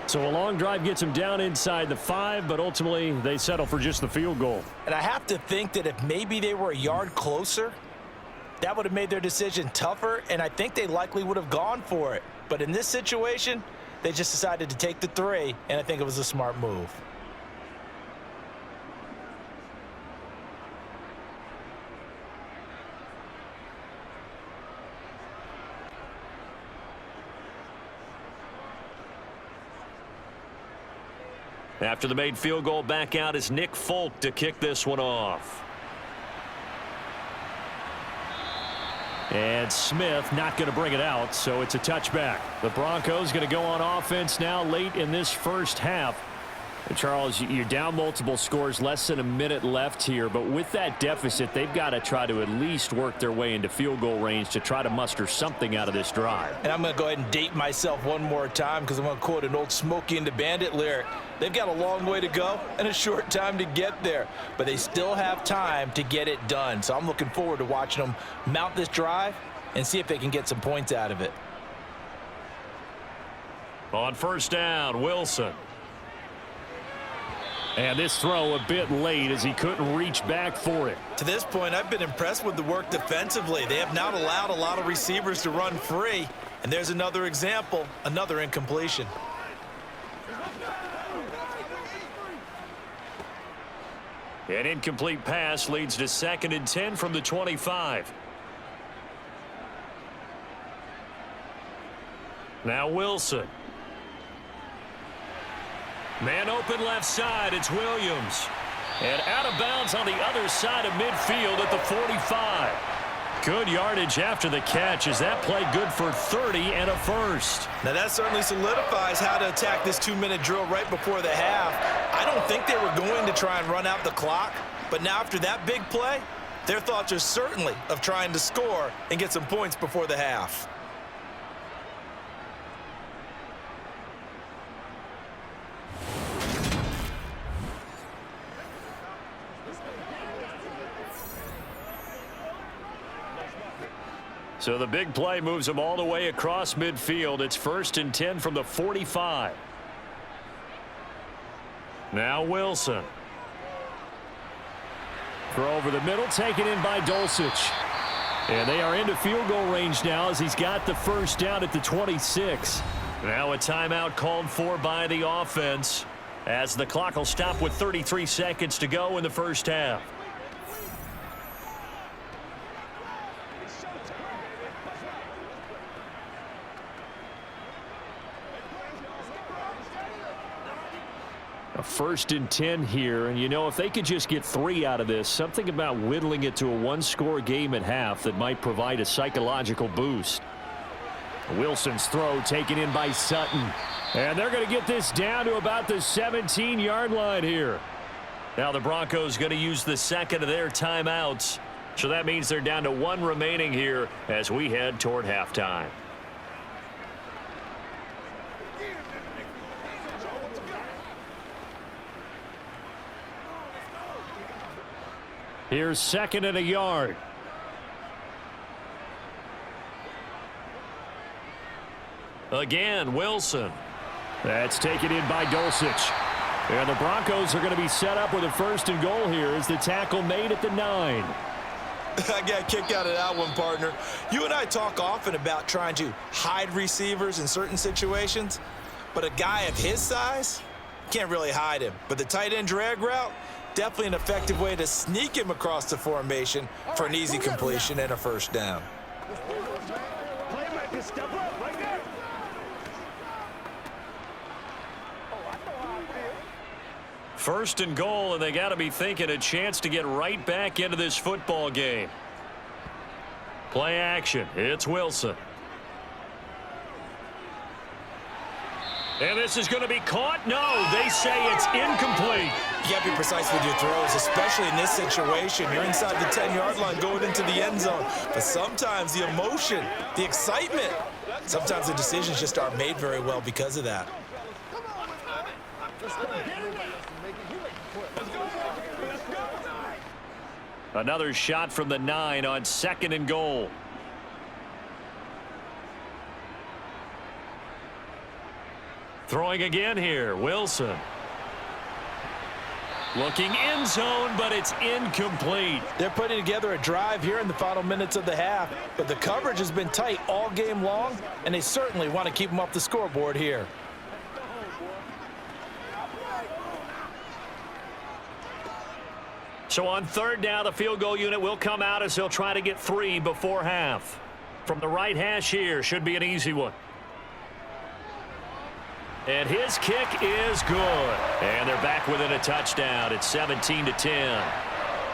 So a long drive gets them down inside the 5, but ultimately they settle for just the field goal. And I have to think that if maybe they were a yard closer, that would have made their decision tougher, and I think they likely would have gone for it. But in this situation, they just decided to take the 3, and I think it was a smart move. After the made field goal, back out is Nick Folk to kick this one off. And Smith not going to bring it out, so it's a touchback. The Broncos going to go on offense now late in this 1st half. And Charles, you're down multiple scores, less than a minute left here, but with that deficit, they've got to try to at least work their way into field goal range to try to muster something out of this drive. And I'm going to go ahead and date myself one more time because I'm going to quote an old Smokey and the Bandit lyric. They've got a long way to go and a short time to get there, but they still have time to get it done. So I'm looking forward to watching them mount this drive and see if they can get some points out of it. On 1st down, Wilson. And this throw a bit late as he couldn't reach back for it. To this point, I've been impressed with the work defensively. They have not allowed a lot of receivers to run free. And there's another example, another incompletion. An incomplete pass leads to 2nd and 10 from the 25. Now Wilson. Man open left side, it's Williams. And out of bounds on the other side of midfield at the 45. Good yardage after the catch. Is that play good for 30 and a first? Now that certainly solidifies how to attack this 2-minute drill right before the half. I don't think they were going to try and run out the clock, but now after that big play, their thoughts are certainly of trying to score and get some points before the half. So the big play moves them all the way across midfield. It's 1st and 10 from the 45. Now Wilson. Throw over the middle, taken in by Dulcich. And they are into field goal range now as he's got the first down at the 26. Now a timeout called for by the offense as the clock will stop with 33 seconds to go in the first half. A 1st and 10 here, and you know, if they could just get 3 out of this, something about whittling it to a one-score game at half that might provide a psychological boost. Wilson's throw taken in by Sutton, and they're going to get this down to about the 17-yard line here. Now the Broncos going to use the second of their timeouts, so that means they're down to 1 remaining here as we head toward halftime. Here's 2nd and a yard. Again, Wilson. That's taken in by Dulcich. And the Broncos are going to be set up with a 1st and goal here as the tackle made at the 9. I got a kick out of that one, partner. You and I talk often about trying to hide receivers in certain situations, but a guy of his size can't really hide him. But the tight end drag route, definitely an effective way to sneak him across the formation for an easy completion and a first down. Playmaker, step up right there. First and goal, and they got to be thinking a chance to get right back into this football game. Play action. It's Wilson. And this is going to be caught. No, they say it's incomplete. You got to be precise with your throws, especially in this situation. You're inside the 10-yard line going into the end zone. But sometimes the emotion, the excitement, sometimes the decisions just aren't made very well because of that. Another shot from the 9 on 2nd and goal. Throwing again here, Wilson. Looking end zone, but it's incomplete. They're putting together a drive here in the final minutes of the half, but the coverage has been tight all game long, and they certainly want to keep them off the scoreboard here. So on 3rd down, the field goal unit will come out as they'll try to get 3 before half. From the right hash here, should be an easy one. And his kick is good. And they're back within a touchdown. It's 17-10.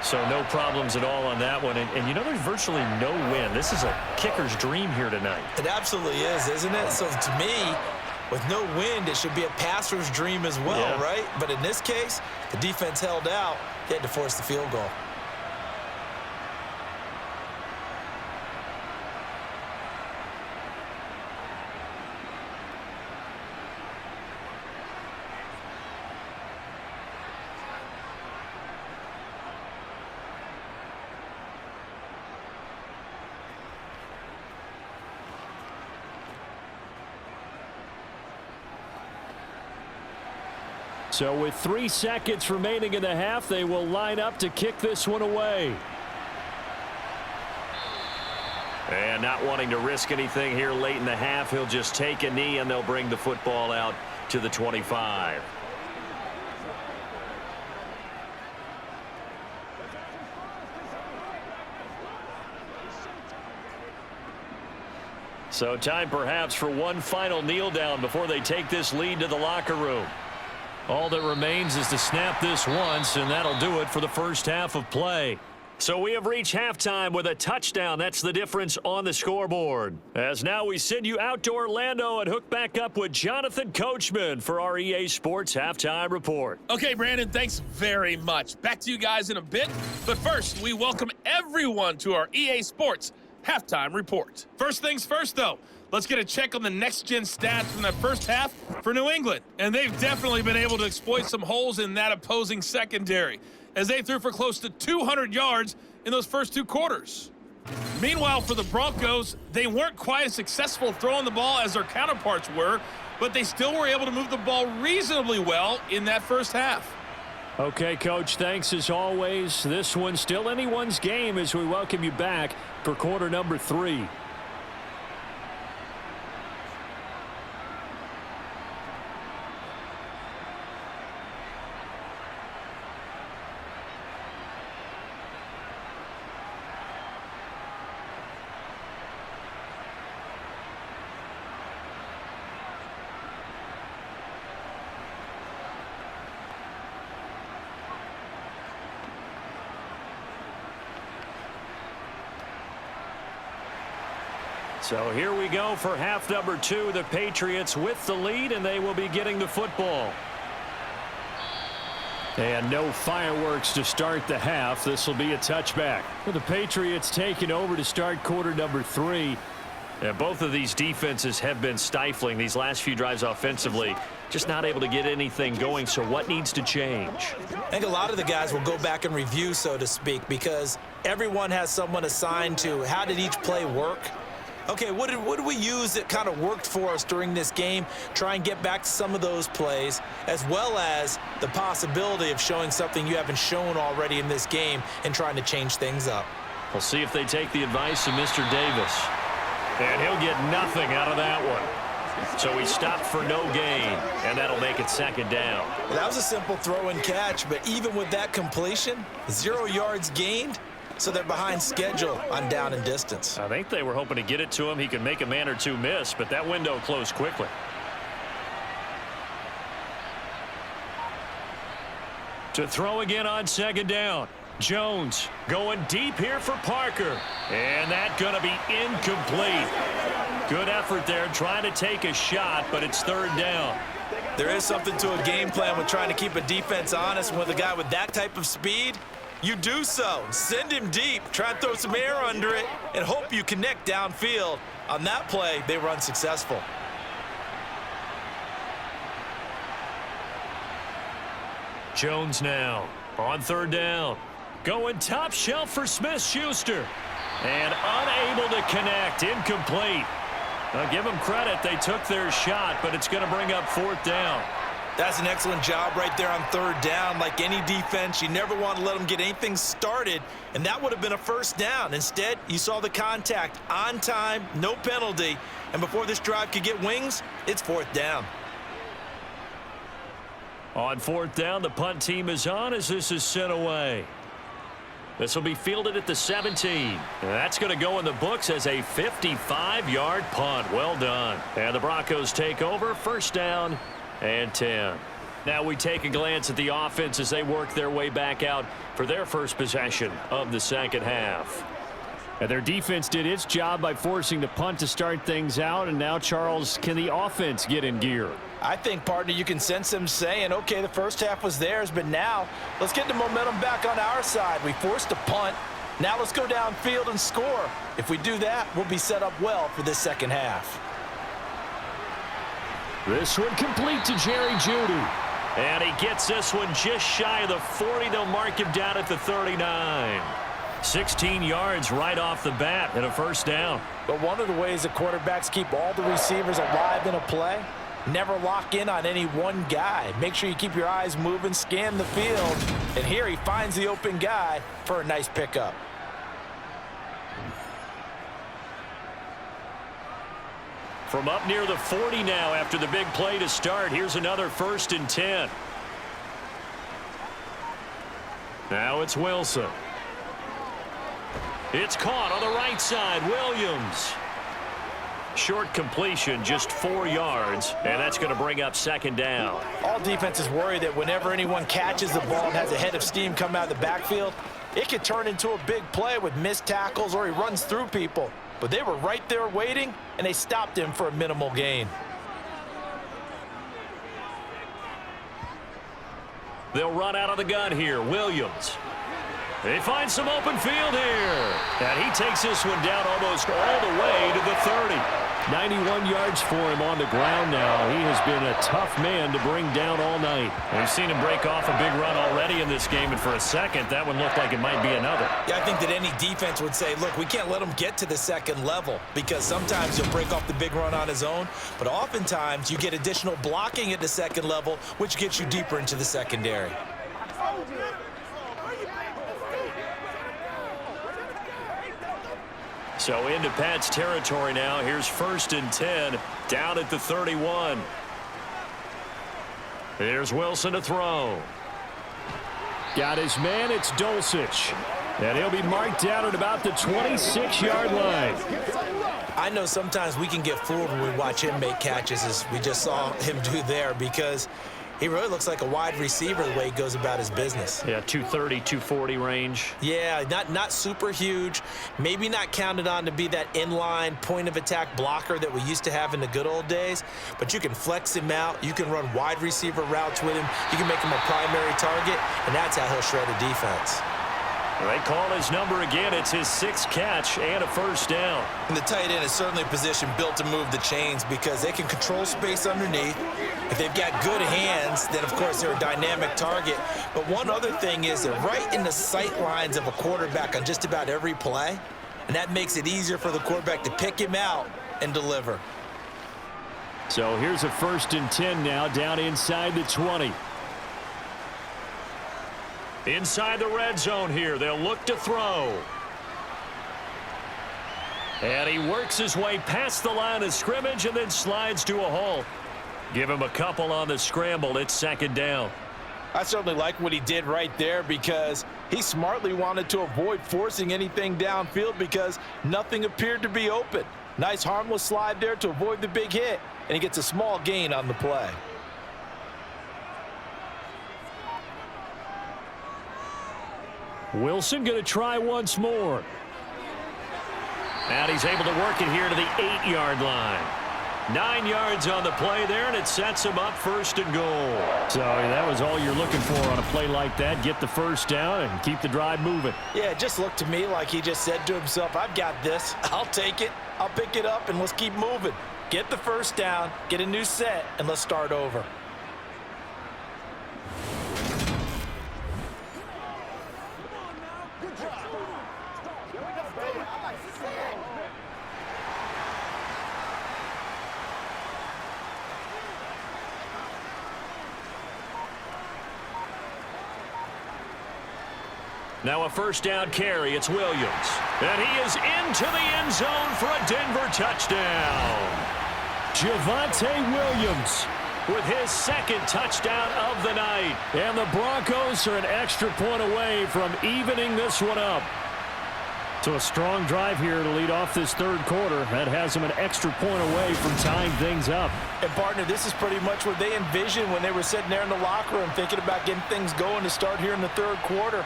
So no problems at all on that one. And you know, there's virtually no win. This is a kicker's dream here tonight. It absolutely is, isn't it? So to me, with no wind, it should be a passer's dream as well, right? But in this case, the defense held out. They had to force the field goal. So with 3 seconds remaining in the half, they will line up to kick this one away. And not wanting to risk anything here late in the half, he'll just take a knee and they'll bring the football out to the 25. So time perhaps for one final kneel down before they take this lead to the locker room. All that remains is to snap this once, and that'll do it for the first half of play. So we have reached halftime with a touchdown. That's the difference on the scoreboard. As now we send you out to Orlando and hook back up with Jonathan Coachman for our EA Sports Halftime Report. Okay, Brandon, thanks very much. Back to you guys in a bit. But first, we welcome everyone to our EA Sports Halftime Report. First things first, though. Let's get a check on the next-gen stats from that first half for New England. And they've definitely been able to exploit some holes in that opposing secondary, as they threw for close to 200 yards in those first 2 quarters. Meanwhile, for the Broncos, they weren't quite as successful throwing the ball as their counterparts were, but they still were able to move the ball reasonably well in that first half. Okay, Coach, thanks as always. This one's still anyone's game as we welcome you back for quarter number 3. So here we go for half number 2. The Patriots with the lead, and they will be getting the football. And no fireworks to start the half. This will be a touchback. Well, the Patriots taking over to start quarter number 3. Yeah, both of these defenses have been stifling these last few drives offensively. Just not able to get anything going, so what needs to change? I think a lot of the guys will go back and review, so to speak, because everyone has someone assigned to how did each play work. Okay, what did we use that kind of worked for us during this game? Try and get back to some of those plays, as well as the possibility of showing something you haven't shown already in this game and trying to change things up. We'll see if they take the advice of Mr. Davis. And he'll get nothing out of that one. So he stopped for no gain, and that'll make it second down. Well, that was a simple throw and catch, but even with that completion, 0 yards gained. So they're behind schedule on down and distance. I think they were hoping to get it to him. He could make a man or two miss, but that window closed quickly. To throw again on second down. Jones going deep here for Parker. And that's going to be incomplete. Good effort there trying to take a shot, but it's third down. There is something to a game plan with trying to keep a defense honest. With a guy with that type of speed, you do so. Send him deep, try and throw some air under it, and hope you connect downfield. On that play, they were unsuccessful. Jones now on third down. Going top shelf for Smith-Schuster. And unable to connect. Incomplete. I'll give them credit. They took their shot, but it's going to bring up fourth down. That's an excellent job right there on third down. Like any defense, you never want to let them get anything started, and that would have been a first down. Instead, you saw the contact on time, no penalty, and before this drive could get wings, it's fourth down. On fourth down, the punt team is on as this is sent away. This will be fielded at the 17. And that's going to go in the books as a 55-yard punt. Well done. And the Broncos take over, first down and 10. Now we take a glance at the offense as they work their way back out for their first possession of the second half. And their defense did its job by forcing the punt to start things out. And now, Charles, can the offense get in gear? I think, partner, you can sense them saying, okay, the first half was theirs, but now let's get the momentum back on our side. We forced a punt. Now let's go downfield and score. If we do that, we'll be set up well for this second half. This one complete to Jerry Jeudy. And he gets this one just shy of the 40. They'll mark him down at the 39. 16 yards right off the bat and a first down. But one of the ways that quarterbacks keep all the receivers alive in a play, never lock in on any one guy. Make sure you keep your eyes moving, scan the field. And here he finds the open guy for a nice pickup. From up near the 40 now after the big play to start. Here's another 1st and 10. Now it's Wilson. It's caught on the right side. Williams. Short completion, just 4 yards, and that's going to bring up second down. All defenses worry that whenever anyone catches the ball and has a head of steam come out of the backfield, it could turn into a big play with missed tackles or he runs through people. But they were right there waiting, and they stopped him for a minimal gain. They'll run out of the gun here. Williams. They find some open field here. And he takes this one down almost all the way to the 30. 91 yards for him on the ground now. He has been a tough man to bring down all night. We've seen him break off a big run already in this game, and for a second, that one looked like it might be another. Yeah, I think that any defense would say, look, we can't let him get to the second level because sometimes he'll break off the big run on his own, but oftentimes you get additional blocking at the second level, which gets you deeper into the secondary. So into Pat's territory now. Here's 1st and 10, down at the 31. Here's Wilson to throw. Got his man, it's Dulcich. And he'll be marked down at about the 26-yard line. I know sometimes we can get fooled when we watch him make catches, as we just saw him do there, because he really looks like a wide receiver the way he goes about his business. Yeah, 230, 240 range. Yeah, not super huge. Maybe not counted on to be that inline point-of-attack blocker that we used to have in the good old days, but you can flex him out. You can run wide receiver routes with him. You can make him a primary target, and that's how he'll shred a defense. They call his number again. It's his 6th catch and a 1st down. And the tight end is certainly a position built to move the chains because they can control space underneath. If they've got good hands, then, of course, they're a dynamic target. But one other thing is they're right in the sight lines of a quarterback on just about every play, and that makes it easier for the quarterback to pick him out and deliver. So here's a 1st and 10 now, down inside the 20. Inside the red zone here. They'll look to throw. And he works his way past the line of scrimmage and then slides to a halt. Give him a couple on the scramble. It's 2nd down. I certainly like what he did right there because he smartly wanted to avoid forcing anything downfield because nothing appeared to be open. Nice harmless slide there to avoid the big hit, and he gets a small gain on the play. Wilson going to try once more. And he's able to work it here to the 8-yard line. 9 yards on the play there, and it sets him up 1st and goal. So that was all you're looking for on a play like that. Get the 1st down and keep the drive moving. Yeah, it just looked to me like he just said to himself, I've got this. I'll take it. I'll pick it up, and let's keep moving. Get the 1st down, get a new set, and let's start over. Now a 1st down carry. It's Williams. And he is into the end zone for a Denver touchdown. Javonte Williams with his 2nd touchdown of the night. And the Broncos are an extra point away from evening this one up. So a strong drive here to lead off this 3rd quarter. That has them an extra point away from tying things up. And, partner, this is pretty much what they envisioned when they were sitting there in the locker room thinking about getting things going to start here in the 3rd quarter.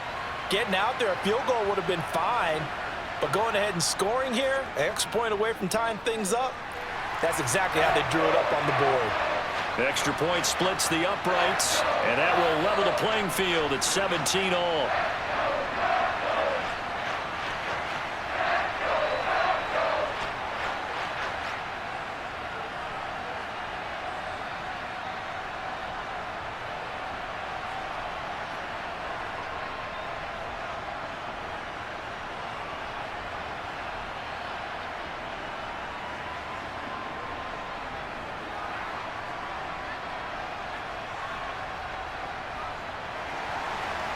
Getting out there, a field goal would have been fine, but going ahead and scoring here, an extra point away from tying things up, that's exactly how they drew it up on the board. Extra point splits the uprights, and that will level the playing field at 17 all.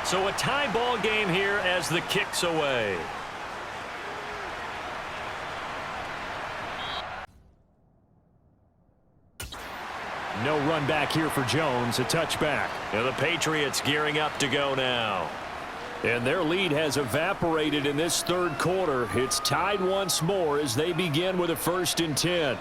So a tie ball game here as the kick's away. No run back here for Jones, a touchback. And the Patriots gearing up to go now. And their lead has evaporated in this 3rd quarter. It's tied once more as they begin with a 1st and 10.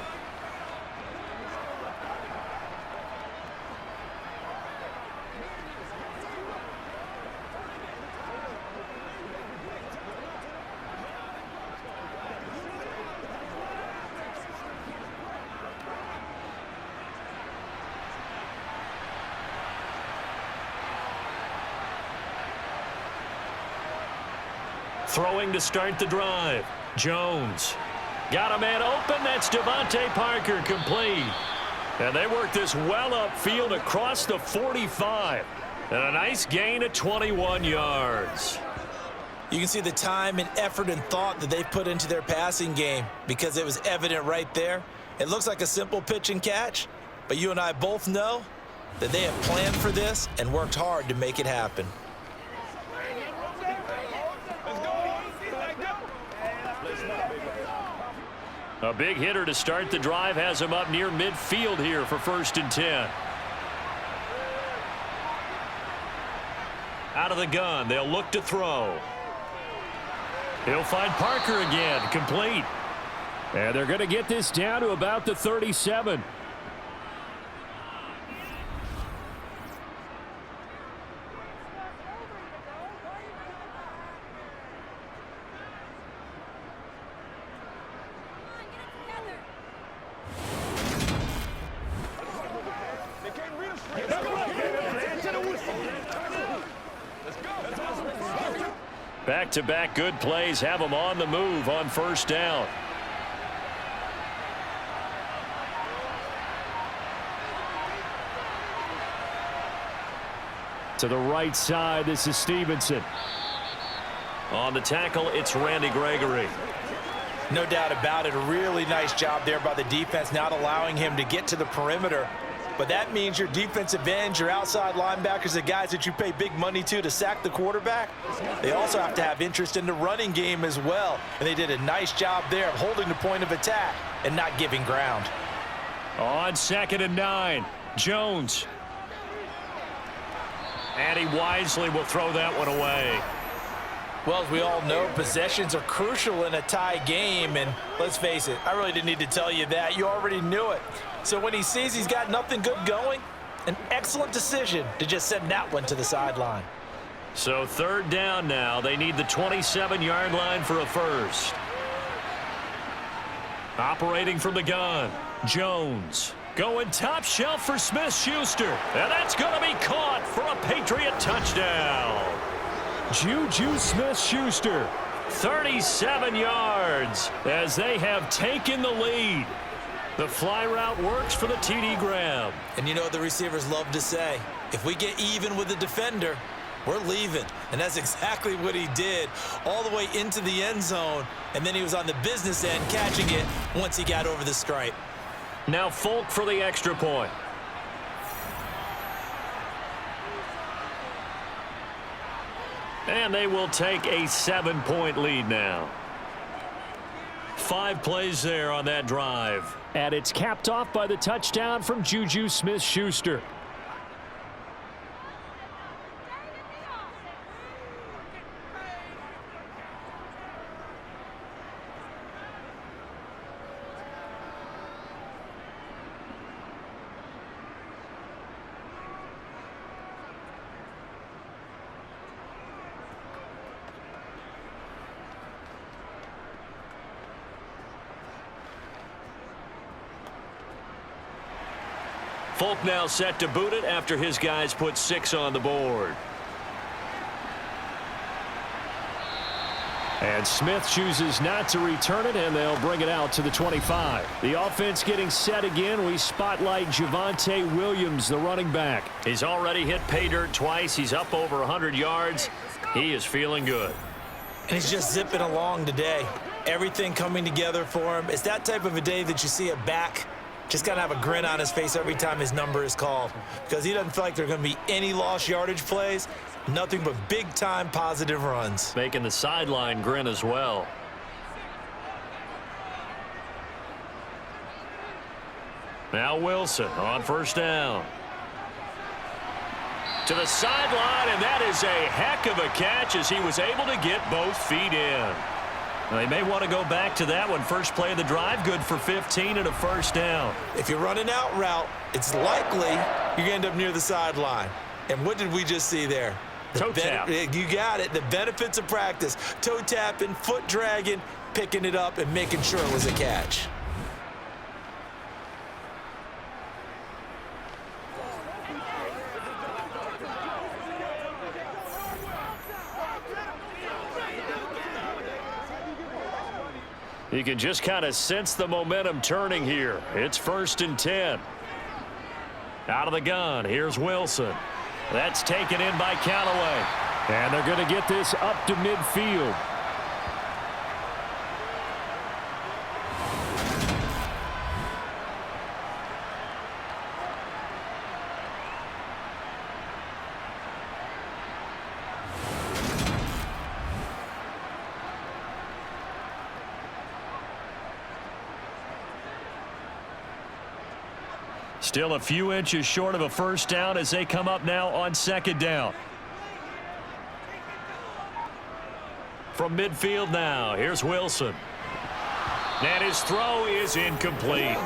Throwing to start the drive. Jones. Got a man open. That's Devontae Parker, complete. And they work this well upfield across the 45. And a nice gain of 21 yards. You can see the time and effort and thought that they've put into their passing game because it was evident right there. It looks like a simple pitch and catch, but you and I both know that they have planned for this and worked hard to make it happen. A big hitter to start the drive has him up near midfield here for 1st and 10. Out of the gun, they'll look to throw. He'll find Parker again, complete. And they're going to get this down to about the 37. Back-to-back good plays have them on the move on 1st down. To the right side, this is Stevenson. On the tackle, it's Randy Gregory. No doubt about it. A really nice job there by the defense, not allowing him to get to the perimeter. But that means your defensive ends, your outside linebackers, the guys that you pay big money to sack the quarterback, they also have to have interest in the running game as well. And they did a nice job there of holding the point of attack and not giving ground. On 2nd and 9, Jones. And he wisely will throw that one away. Well, as we all know, possessions are crucial in a tie game. And let's face it, I really didn't need to tell you that. You already knew it. So when he sees he's got nothing good going, an excellent decision to just send that one to the sideline. So 3rd down now. They need the 27-yard line for a first. Operating from the gun, Jones. Going top shelf for Smith-Schuster. And that's going to be caught for a Patriot touchdown. Juju Smith-Schuster. 37 yards as they have taken the lead. The fly route works for the TD grab. And you know what the receivers love to say? If we get even with the defender, we're leaving. And that's exactly what he did all the way into the end zone. And then he was on the business end catching it once he got over the stripe. Now Folk for the extra point. And they will take a 7-point lead now. 5 plays there on that drive. And it's capped off by the touchdown from Juju Smith-Schuster. Folk now set to boot it after his guys put 6 on the board. And Smith chooses not to return it, and they'll bring it out to the 25. The offense getting set again. We spotlight Javonte Williams, the running back. He's already hit pay dirt twice. He's up over 100 yards. He is feeling good. And he's just zipping along today. Everything coming together for him. It's that type of a day that you see a back just got to have a grin on his face every time his number is called, because he doesn't feel like there are going to be any lost yardage plays, nothing but big-time positive runs. Making the sideline grin as well. Now Wilson on 1st down. To the sideline, and that is a heck of a catch as he was able to get both feet in. Now, they may want to go back to that one. First play of the drive, good for 15 and a 1st down. If you're running out route, it's likely you're going to end up near the sideline. And what did we just see there? Toe tap. You got it. The benefits of practice. Toe tapping, foot dragging, picking it up, and making sure it was a catch. You can just kind of sense the momentum turning here. It's 1st and 10. Out of the gun, here's Wilson. That's taken in by Callaway. And they're going to get this up to midfield. Still a few inches short of a first down as they come up now on 2nd down. From midfield now, here's Wilson. And his throw is incomplete.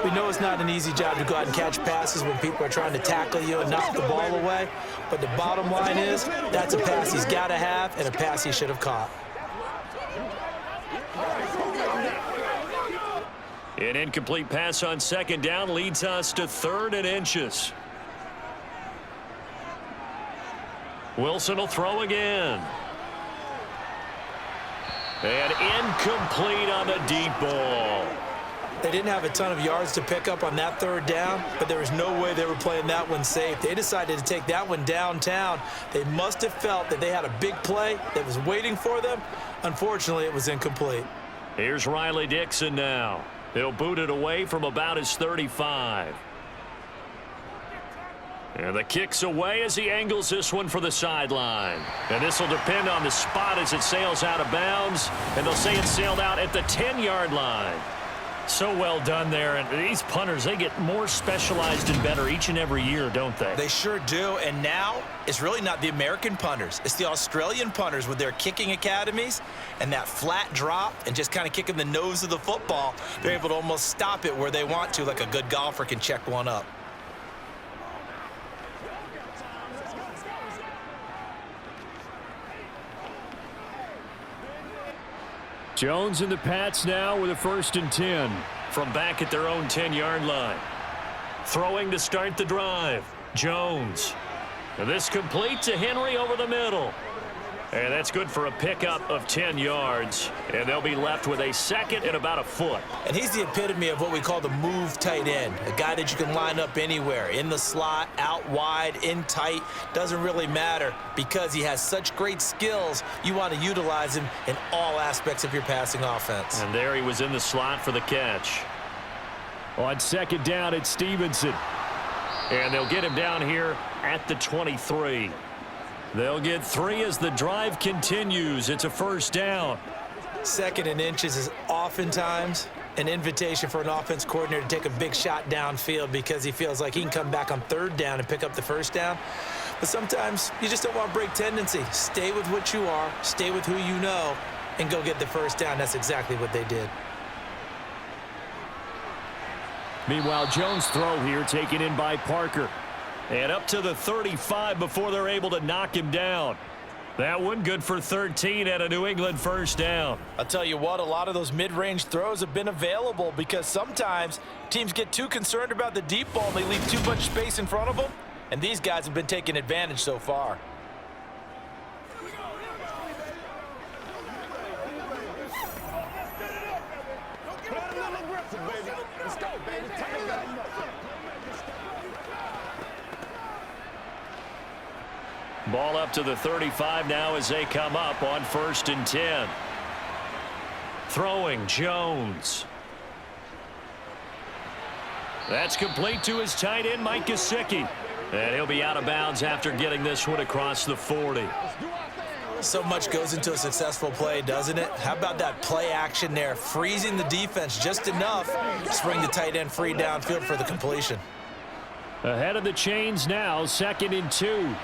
We know it's not an easy job to go out and catch passes when people are trying to tackle you and knock the ball away. But the bottom line is that's a pass he's got to have and a pass he should have caught. An incomplete pass on 2nd down leads us to 3rd and inches. Wilson will throw again. And incomplete on the deep ball. They didn't have a ton of yards to pick up on that 3rd down, but there was no way they were playing that one safe. They decided to take that one downtown. They must have felt that they had a big play that was waiting for them. Unfortunately, it was incomplete. Here's Riley Dixon now. He'll boot it away from about his 35. And the kick's away as he angles this one for the sideline. And this will depend on the spot as it sails out of bounds. And they'll say it sailed out at the 10-yard line. So well done there. And these punters, they get more specialized and better each and every year, don't they? They sure do. And now it's really not the American punters. It's the Australian punters with their kicking academies and that flat drop and just kind of kicking the nose of the football. They're able to almost stop it where they want to, like a good golfer can check one up. Jones and the Pats now with a 1st and 10 from back at their own 10-yard line. Throwing to start the drive. Jones. And this complete to Henry over the middle. And that's good for a pickup of 10 yards. And they'll be left with a 2nd and about a foot. And he's the epitome of what we call the move tight end. A guy that you can line up anywhere. In the slot, out wide, in tight. Doesn't really matter because he has such great skills. You want to utilize him in all aspects of your passing offense. And there he was in the slot for the catch. On 2nd down, it's Stevenson. And they'll get him down here at the 23. They'll get 3 as the drive continues. It's a 1st down. 2nd and inches is oftentimes an invitation for an offense coordinator to take a big shot downfield because he feels like he can come back on 3rd down and pick up the 1st down. But sometimes you just don't want to break tendency. Stay with what you are, stay with who you know, and go get the 1st down. That's exactly what they did. Meanwhile, Jones' throw here taken in by Parker. And up to the 35 before they're able to knock him down. That one good for 13 at a New England 1st down. I'll tell you what, a lot of those mid-range throws have been available because sometimes teams get too concerned about the deep ball and they leave too much space in front of them. And these guys have been taking advantage so far. Ball up to the 35 now as they come up on 1st and 10. Throwing Jones. That's complete to his tight end, Mike Gesicki. And he'll be out of bounds after getting this one across the 40. So much goes into a successful play, doesn't it? How about that play action there? Freezing the defense just enough to bring the tight end free downfield for the completion. Ahead of the chains now, 2nd and 2.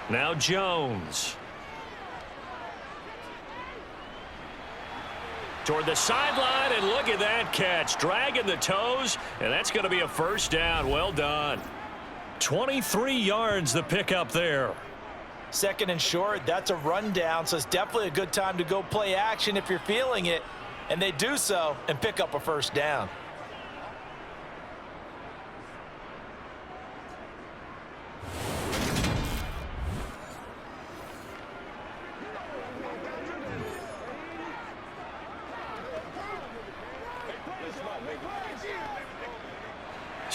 Now Jones. Toward the sideline, and look at that catch. Dragging the toes, and that's going to be a 1st down. Well done. 23 yards the pickup there. 2nd and short, that's a rundown, so it's definitely a good time to go play action if you're feeling it. And they do so and pick up a 1st down.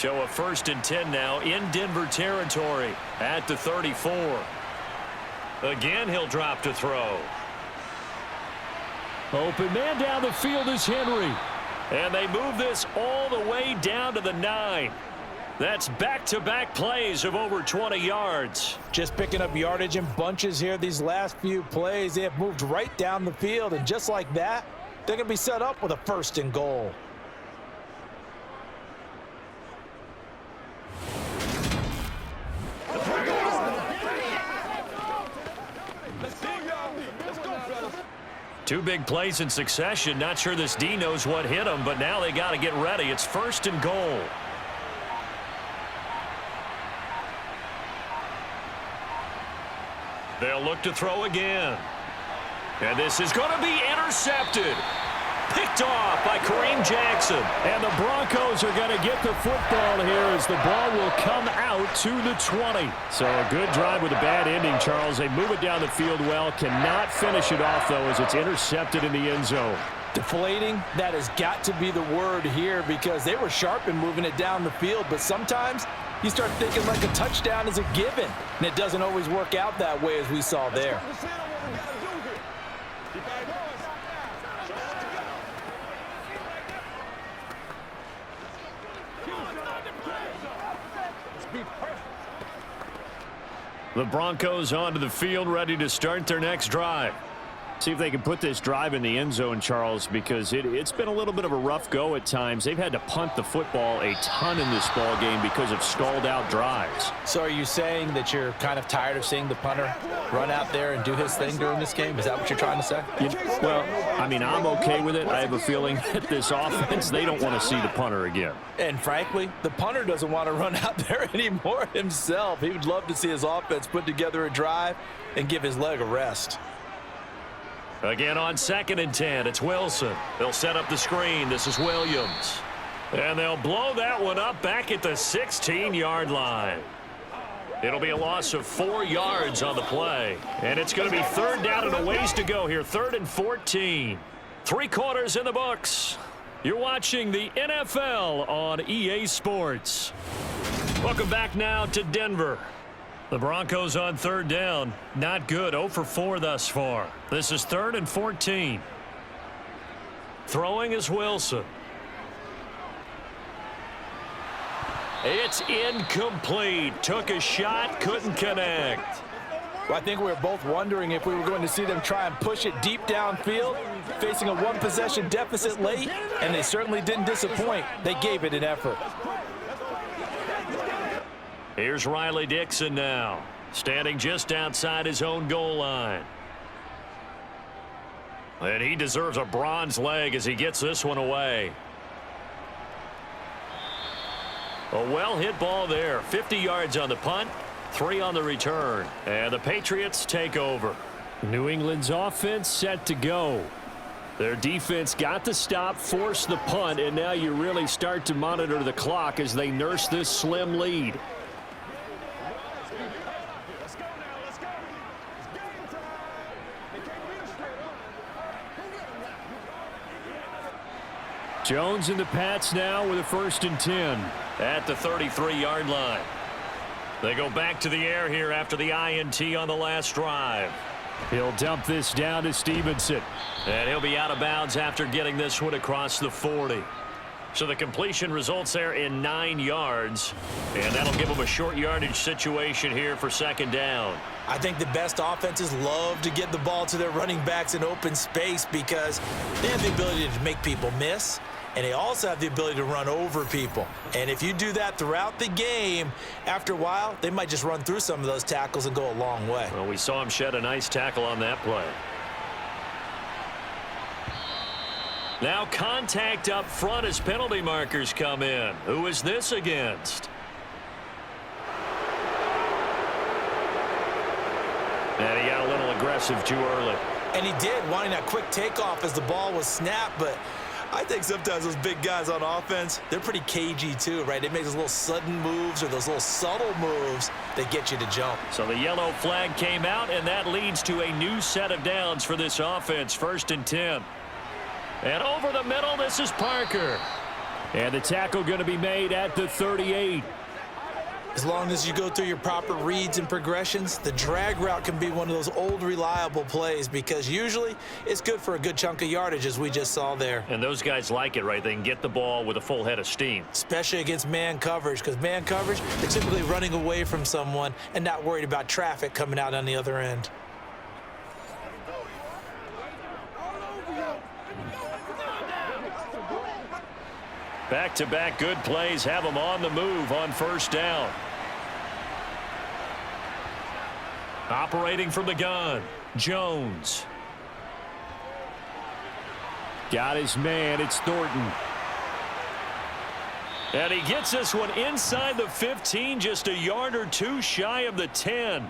So a 1st and 10 now in Denver territory at the 34. Again, he'll drop to throw. Open man down the field is Henry. And they move this all the way down to the 9. That's back-to-back plays of over 20 yards. Just picking up yardage in bunches here these last few plays. They have moved right down the field, and just like that, they're going to be set up with a 1st and goal. Two big plays in succession. Not sure this D knows what hit him, but now they got to get ready. It's 1st and goal. They'll look to throw again. And this is going to be intercepted. Picked off by Kareem Jackson. And the Broncos are going to get the football here as the ball will come out to the 20. So a good drive with a bad ending, Charles. They move it down the field well. Cannot finish it off, though, as it's intercepted in the end zone. Deflating, that has got to be the word here because they were sharp in moving it down the field, but sometimes you start thinking like a touchdown is a given, and it doesn't always work out that way as we saw there. The Broncos onto the field, ready to start their next drive. See if they can put this drive in the end zone, Charles, because it's been a little bit of a rough go at times. They've had to punt the football a ton in this ball game because of stalled out drives. So are you saying that you're kind of tired of seeing the punter run out there and do his thing during this game? Is that what you're trying to say? Well, I mean, I'm okay with it. I have a feeling that this offense, they don't want to see the punter again. And frankly, the punter doesn't want to run out there anymore himself. He would love to see his offense put together a drive and give his leg a rest. Again on 2nd and 10, it's Wilson. They'll set up the screen. This is Williams. And they'll blow that one up back at the 16-yard line. It'll be a loss of 4 yards on the play. And it's going to be 3rd down and a ways to go here. 3rd and 14. 3 quarters in the books. You're watching the NFL on EA Sports. Welcome back now to Denver. The Broncos on 3rd down. Not good. 0 for 4 thus far. This is 3rd and 14. Throwing is Wilson. It's incomplete. Took a shot, couldn't connect. Well, I think we were both wondering if we were going to see them try and push it deep downfield, facing a 1-possession deficit late, and they certainly didn't disappoint. They gave it an effort. Here's Riley Dixon now, standing just outside his own goal line. And he deserves a bronze leg as he gets this one away. A well-hit ball there. 50 yards on the punt, 3 on the return. And the Patriots take over. New England's offense set to go. Their defense got the stop, forced the punt, and now you really start to monitor the clock as they nurse this slim lead. Jones and the Pats now with a 1st and 10. At the 33-yard line. They go back to the air here after the INT on the last drive. He'll dump this down to Stevenson. And he'll be out of bounds after getting this one across the 40. So the completion results there in 9 yards. And that'll give them a short yardage situation here for 2nd down. I think the best offenses love to get the ball to their running backs in open space because they have the ability to make people miss, and they also have the ability to run over people. And if you do that throughout the game, after a while, they might just run through some of those tackles and go a long way. Well, we saw him shed a nice tackle on that play. Now contact up front as penalty markers come in. Who is this against? And he got a little aggressive too early. And he did, wanting that quick takeoff as the ball was snapped, but I think sometimes those big guys on offense, they're pretty cagey too, right? They make those little sudden moves or those little subtle moves that get you to jump. So the yellow flag came out, and that leads to a new set of downs for this offense. 1st and 10. And over the middle, this is Parker. And the tackle going to be made at the 38. As long as you go through your proper reads and progressions, the drag route can be one of those old reliable plays because usually it's good for a good chunk of yardage as we just saw there. And those guys like it, right? They can get the ball with a full head of steam. Especially against man coverage, because man coverage, they're typically running away from someone and not worried about traffic coming out on the other end. Back-to-back good plays have them on the move on first down. Operating from the gun, Jones. Got his man, it's Thornton. And he gets this one inside the 15, just a yard or two shy of the 10.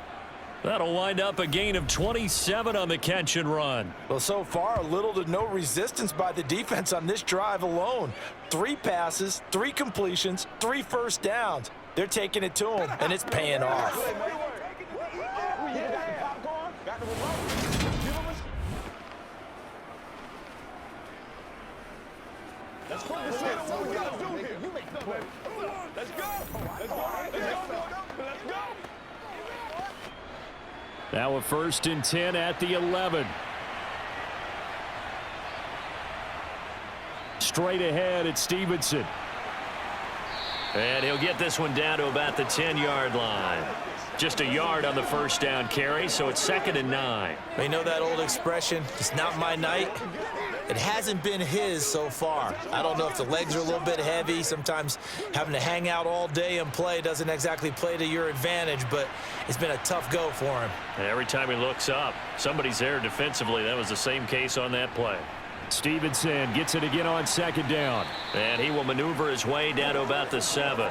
That'll wind up a gain of 27 on the catch and run. Well, so far, little to no resistance by the defense on this drive alone. 3 passes, 3 completions, 3 first downs. They're taking it to him, and it's paying off. Let's go. Let's go. Now a 1st and 10 at the 11. Straight ahead, it's Stevenson. And he'll get this one down to about the 10-yard line. Just a yard on the first down carry, so it's 2nd and 9. You know that old expression, it's not my night? It hasn't been his so far. I don't know if the legs are a little bit heavy. Sometimes having to hang out all day and play doesn't exactly play to your advantage, but it's been a tough go for him. And every time he looks up, somebody's there defensively. That was the same case on that play. Stevenson gets it again on 2nd down. And he will maneuver his way down to about the 7.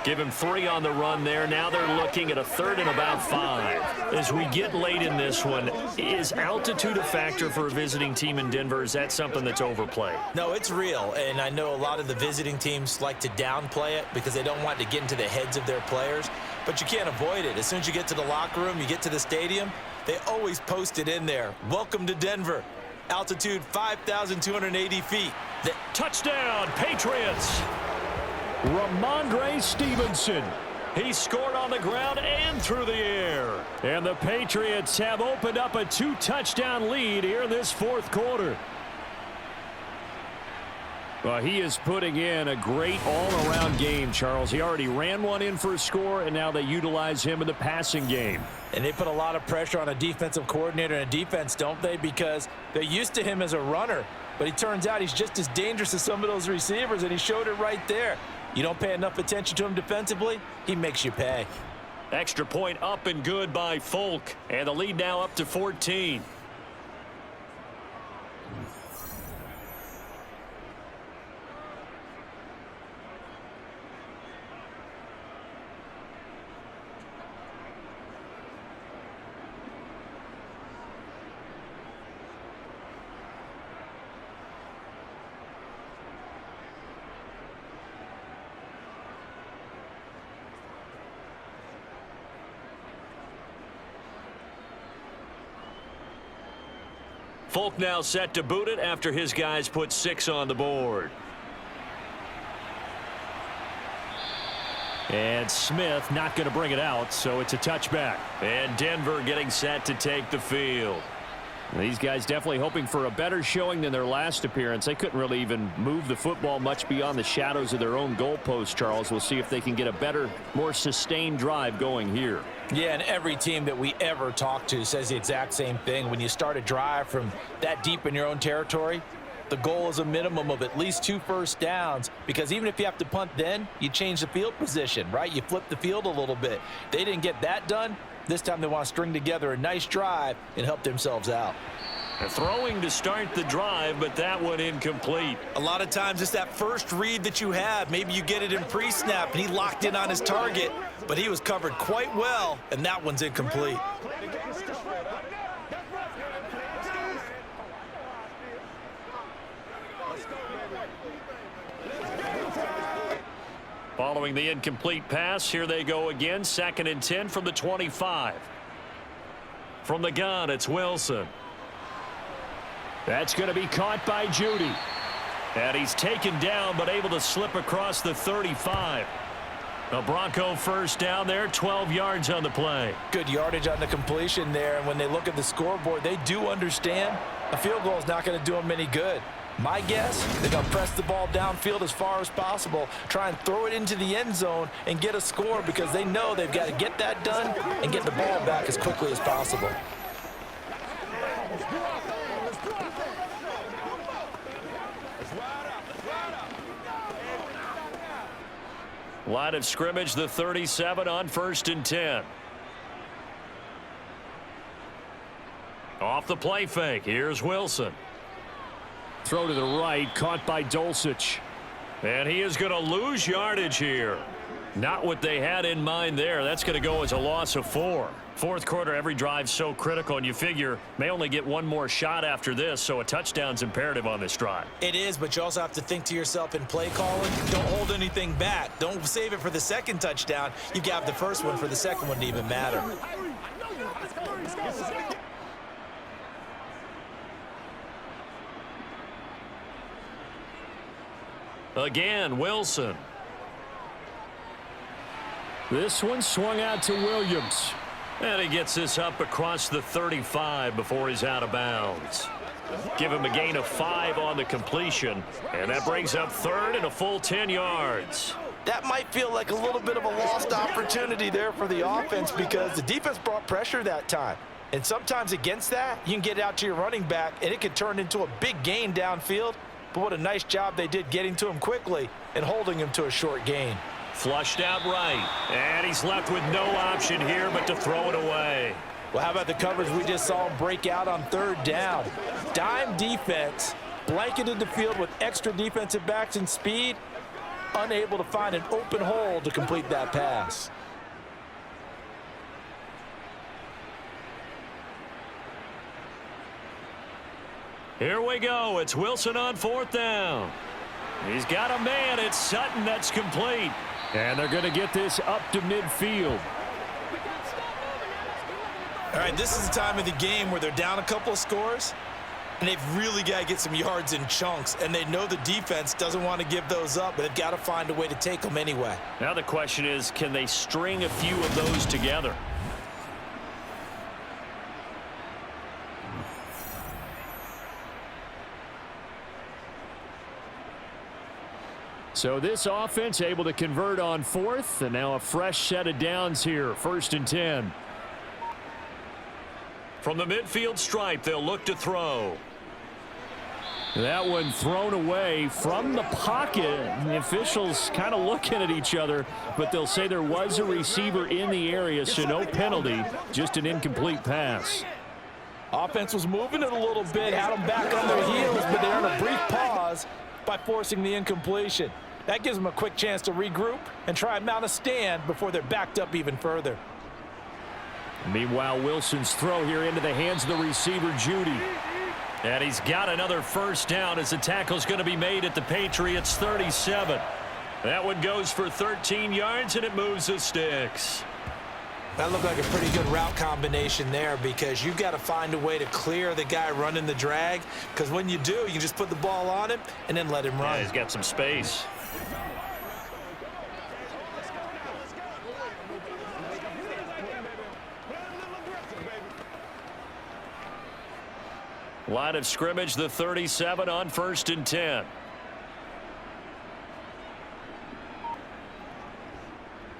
Give him 3 on the run there. Now they're looking at a 3rd and about 5. As we get late in this one, is altitude a factor for a visiting team in Denver? Is that something that's overplayed? No, it's real, and I know a lot of the visiting teams like to downplay it because they don't want to get into the heads of their players, but you can't avoid it. As soon as you get to the locker room, you get to the stadium, they always post it in there. Welcome to Denver. Altitude 5,280 feet. Touchdown, Patriots! Ramondre Stevenson. He scored on the ground and through the air. And the Patriots have opened up a 2-touchdown lead here in this 4th quarter. Well, he is putting in a great all-around game, Charles. He already ran one in for a score, and now they utilize him in the passing game. And they put a lot of pressure on a defensive coordinator and a defense, don't they? Because they're used to him as a runner. But it turns out he's just as dangerous as some of those receivers, and he showed it right there. You don't pay enough attention to him defensively, he makes you pay. Extra point up and good by Folk. And the lead now up to 14. Folk now set to boot it after his guys put 6 on the board. And Smith not going to bring it out, so it's a touchback. And Denver getting set to take the field. These guys definitely hoping for a better showing than their last appearance. They couldn't really even move the football much beyond the shadows of their own goalpost, Charles. We'll see if they can get a better, more sustained drive going here. Yeah, and every team that we ever talk to says the exact same thing. When you start a drive from that deep in your own territory, the goal is a minimum of at least 2 first downs, because even if you have to punt then, you change the field position, right? You flip the field a little bit. They didn't get that done. This time they want to string together a nice drive and help themselves out. Throwing to start the drive, but that one incomplete. A lot of times it's that first read that you have. Maybe you get it in pre-snap and he locked in on his target, but he was covered quite well, and that one's incomplete. Following the incomplete pass, here they go again. 2nd and 10 from the 25. From the gun, it's Wilson. That's going to be caught by Judy. And he's taken down, but able to slip across the 35. A Bronco first down there, 12 yards on the play. Good yardage on the completion there, and when they look at the scoreboard, they do understand a field goal is not going to do them any good. My guess, they're going to press the ball downfield as far as possible, try and throw it into the end zone and get a score because they know they've got to get that done and get the ball back as quickly as possible. Line of scrimmage, the 37 on 1st and 10. Off the play fake, here's Wilson. Throw to the right, caught by Dulcich. And he is going to lose yardage here. Not what they had in mind there. That's going to go as a loss of 4. Fourth quarter, every drive so critical, and you figure may only get one more shot after this, so a touchdown's imperative on this drive. It is, but you also have to think to yourself in play calling, don't hold anything back. Don't save it for the second touchdown. You got the first one for the second one to even matter. Again, Wilson. This one swung out to Williams. And he gets this up across the 35 before he's out of bounds. Give him a gain of 5 on the completion, and that brings up third and a full 10 yards. That might feel like a little bit of a lost opportunity there for the offense because the defense brought pressure that time. And sometimes against that, you can get it out to your running back, and it could turn into a big gain downfield. But what a nice job they did getting to him quickly and holding him to a short gain. Flushed out right, and he's left with no option here but to throw it away. Well, how about the coverage we just saw him break out on 3rd down? Dime defense, blanketed the field with extra defensive backs and speed, unable to find an open hole to complete that pass. Here we go. It's Wilson on 4th down. He's got a man. It's Sutton. That's complete. And they're going to get this up to midfield. All right, this is the time of the game where they're down a couple of scores, and they've really got to get some yards in chunks, and they know the defense doesn't want to give those up, but they've got to find a way to take them anyway. Now the question is, can they string a few of those together? So this offense able to convert on 4th, and now a fresh set of downs here, 1st and 10. From the midfield stripe, they'll look to throw. That one thrown away from the pocket. The officials kind of looking at each other, but they'll say there was a receiver in the area, so no penalty, just an incomplete pass. Offense was moving it a little bit, had them back on their heels, but they earned a brief pause by forcing the incompletion. That gives them a quick chance to regroup and try and mount a stand before they're backed up even further. Meanwhile, Wilson's throw here into the hands of the receiver, Judy. And he's got another first down as the tackle's going to be made at the Patriots 37. That one goes for 13 yards, and it moves the sticks. That looked like a pretty good route combination there because you've got to find a way to clear the guy running the drag, because when you do, you can just put the ball on him and then let him run. Yeah, he's got some space. Line of scrimmage, the 37 on 1st and 10.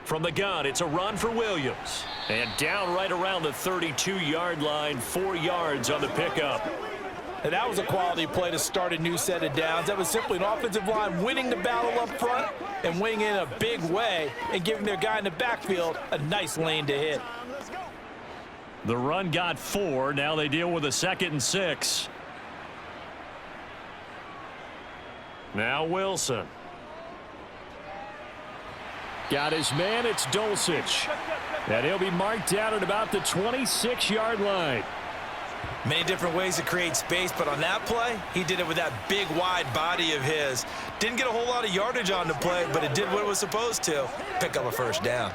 From the gun, it's a run for Williams. And down right around the 32-yard line, 4 yards on the pickup. And that was a quality play to start a new set of downs. That was simply an offensive line winning the battle up front and winning in a big way and giving their guy in the backfield a nice lane to hit. The run got 4. Now they deal with a 2nd and 6. Now Wilson. Got his man, it's Dulcich. And he'll be marked down at about the 26-yard line. Many different ways to create space, but on that play, he did it with that big, wide body of his. Didn't get a whole lot of yardage on the play, but it did what it was supposed to, pick up a first down.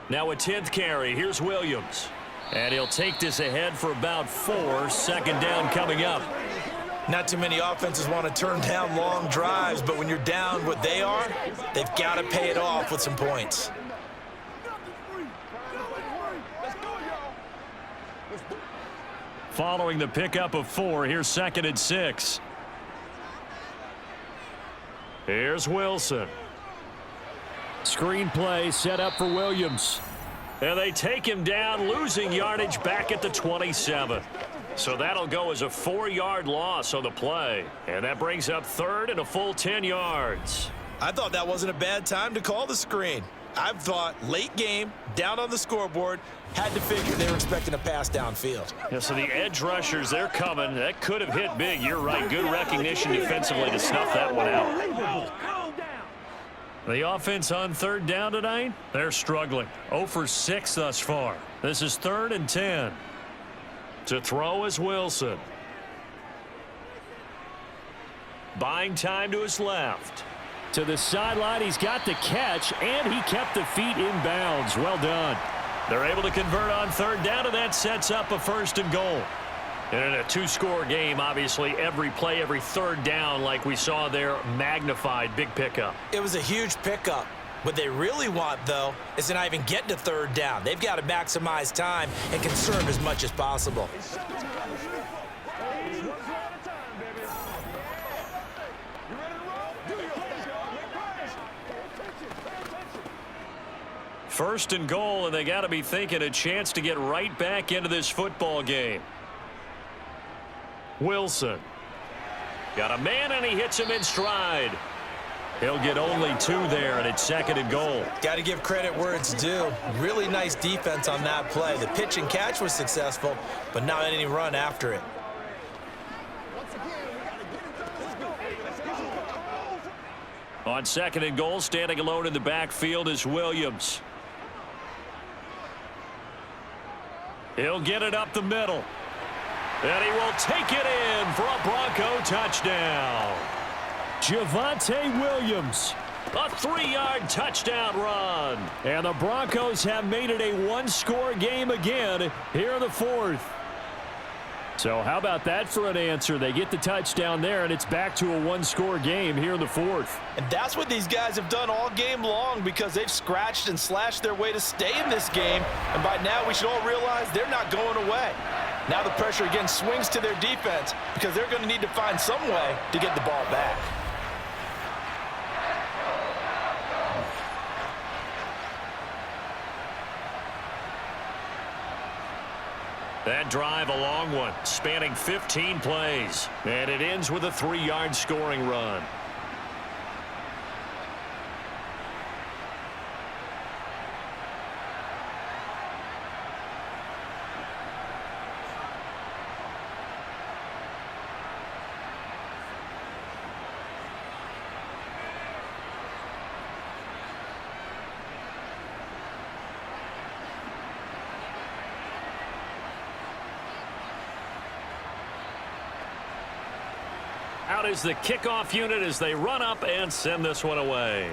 Now a 10th carry. Here's Williams. And he'll take this ahead for about 4. Second down coming up. Not too many offenses want to turn down long drives, but when you're down what they are, they've got to pay it off with some points. Following the pickup of 4, here's 2nd and 6. Here's Wilson. Screen play set up for Williams. And they take him down, losing yardage back at the 27. So that'll go as a 4-yard loss on the play. And that brings up 3rd and a full 10 yards. I thought that wasn't a bad time to call the screen. I thought late game, down on the scoreboard, had to figure they were expecting a pass downfield. Yeah, so the edge rushers, they're coming. That could have hit big. You're right. Good recognition defensively to snuff that one out. The offense on 3rd down tonight, they're struggling. 0 for 6 thus far. This is 3rd and 10. To throw is Wilson. Buying time to his left. To the sideline, he's got the catch, and he kept the feet in bounds. Well done. They're able to convert on 3rd down, and that sets up a 1st and goal. And in a 2-score game, obviously, every play, every 3rd down, like we saw there, magnified, big pickup. It was a huge pickup. What they really want, though, is to not even get to 3rd down. They've got to maximize time and conserve as much as possible. First and goal, and they got to be thinking a chance to get right back into this football game. Wilson. Got a man, and he hits him in stride. He'll get only 2 there, and it's 2nd and goal. Got to give credit where it's due. Really nice defense on that play. The pitch and catch was successful, but not any run after it. On 2nd and goal, standing alone in the backfield is Williams. He'll get it up the middle. And he will take it in for a Bronco touchdown. Javonte Williams. A 3-yard touchdown run. And the Broncos have made it a 1-score game again here in the 4th. So how about that for an answer? They get the touchdown there, and it's back to a 1-score game here in the 4th. And that's what these guys have done all game long, because they've scratched and slashed their way to stay in this game. And by now we should all realize they're not going away. Now the pressure again swings to their defense, because they're going to need to find some way to get the ball back. That drive, a long one, spanning 15 plays. And it ends with a 3-yard scoring run. Out is the kickoff unit as they run up and send this one away.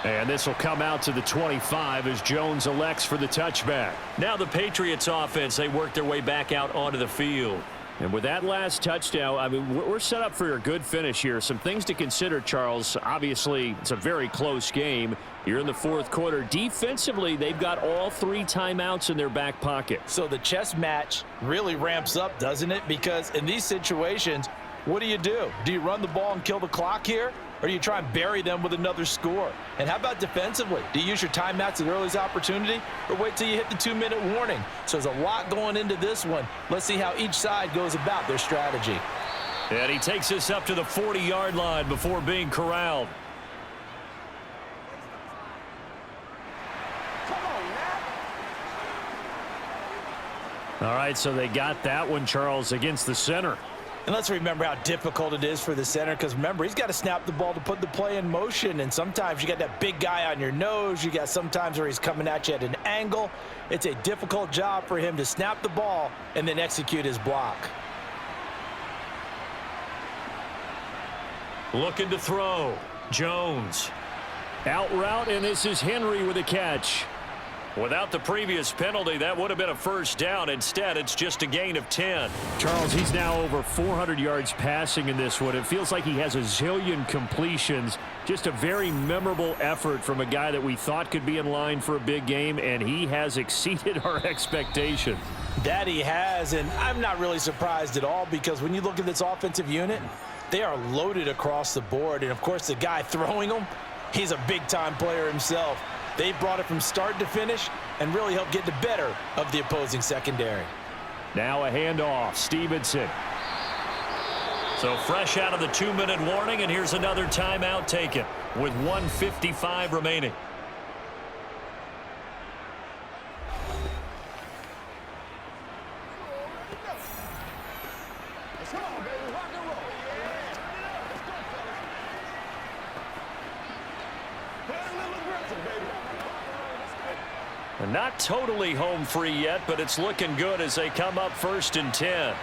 And this will come out to the 25 as Jones elects for the touchback. Now the Patriots offense, they work their way back out onto the field. And with that last touchdown, I mean, we're set up for a good finish here. Some things to consider, Charles. Obviously, it's a very close game. You're in the 4th quarter. Defensively, they've got all 3 timeouts in their back pocket. So the chess match really ramps up, doesn't it? Because in these situations, what do? Do you run the ball and kill the clock here? Or do you try and bury them with another score? And how about defensively? Do you use your timeouts at the earliest opportunity, or wait till you hit the 2-minute warning? So there's a lot going into this one. Let's see how each side goes about their strategy. And he takes us up to the 40-yard line before being corralled. All right, so they got that one, Charles, against the center. And let's remember how difficult it is for the center, because remember, he's got to snap the ball to put the play in motion, and sometimes you got that big guy on your nose. You got sometimes where he's coming at you at an angle. It's a difficult job for him to snap the ball and then execute his block. Looking to throw. Jones. Out route, and this is Henry with a catch. Without the previous penalty, that would have been a first down. Instead, it's just a gain of 10. Charles, he's now over 400 yards passing in this one. It feels like he has a zillion completions. Just a very memorable effort from a guy that we thought could be in line for a big game, and he has exceeded our expectations. That he has, and I'm not really surprised at all, because when you look at this offensive unit, they are loaded across the board. And, of course, the guy throwing them, he's a big-time player himself. They brought it from start to finish and really helped get the better of the opposing secondary. Now a handoff. Stevenson. So fresh out of the 2-minute warning, and here's another timeout taken with 1:55 remaining. Not totally home free yet, but it's looking good as they come up 1st and 10.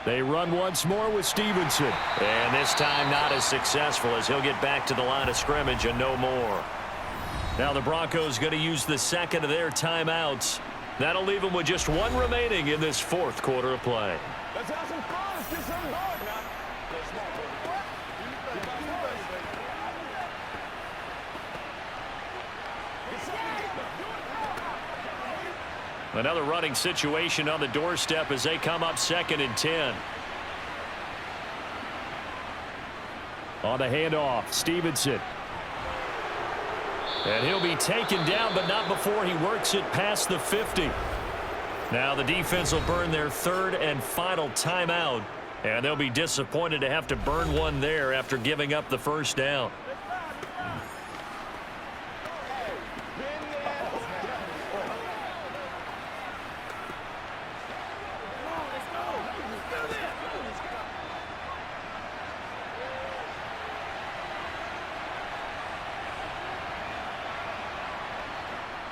They run once more with Stevenson. And this time not as successful, as he'll get back to the line of scrimmage and no more. Now the Broncos going to use the second of their timeouts. That'll leave them with just one remaining in this 4th quarter of play. Let's have some fun. Let's get something going now. Another running situation on the doorstep as they come up 2nd and 10. On the handoff, Stevenson. And he'll be taken down, but not before he works it past the 50. Now the defense will burn their 3rd and final timeout, and they'll be disappointed to have to burn one there after giving up the first down.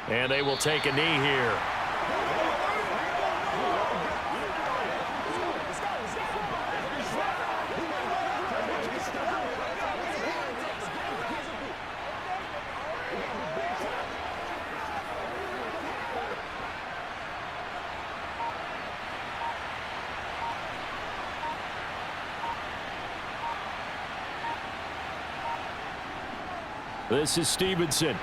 And they will take a knee here. This is Stevenson.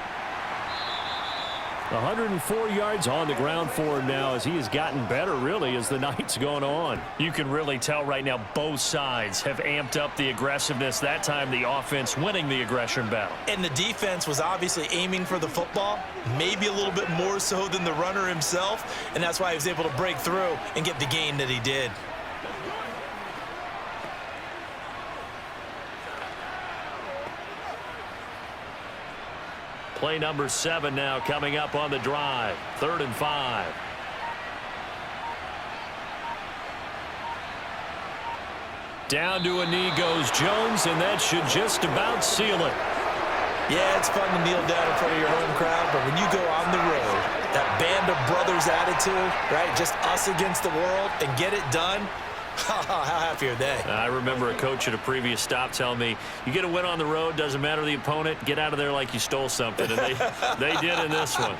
104 yards on the ground for him now, as he has gotten better, really, as the night's gone on. You can really tell right now both sides have amped up the aggressiveness. That time the offense winning the aggression battle. And the defense was obviously aiming for the football, maybe a little bit more so than the runner himself, and that's why he was able to break through and get the gain that he did. Play number 7 now coming up on the drive. 3rd and 5. Down to a knee goes Jones, and that should just about seal it. Yeah, it's fun to kneel down in front of your home crowd, but when you go on the road, that band of brothers attitude, right, just us against the world, and get it done, how happy are they? I remember a coach at a previous stop telling me, you get a win on the road, doesn't matter the opponent, get out of there like you stole something. And they did in this one.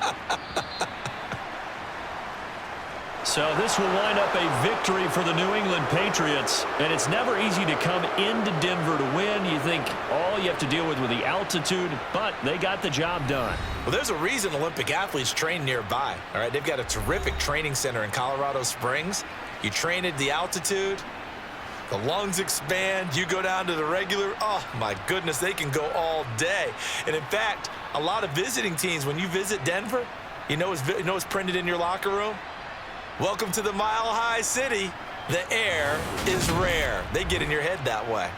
So this will wind up a victory for the New England Patriots. And it's never easy to come into Denver to win. You think all you have to deal with the altitude, but they got the job done. Well, there's a reason Olympic athletes train nearby. All right, they've got a terrific training center in Colorado Springs. You train at the altitude, the lungs expand, you go down to the regular, oh my goodness, they can go all day. And in fact, a lot of visiting teams, when you visit Denver, you know what's printed in your locker room? Welcome to the Mile High City. The air is rare. They get in your head that way.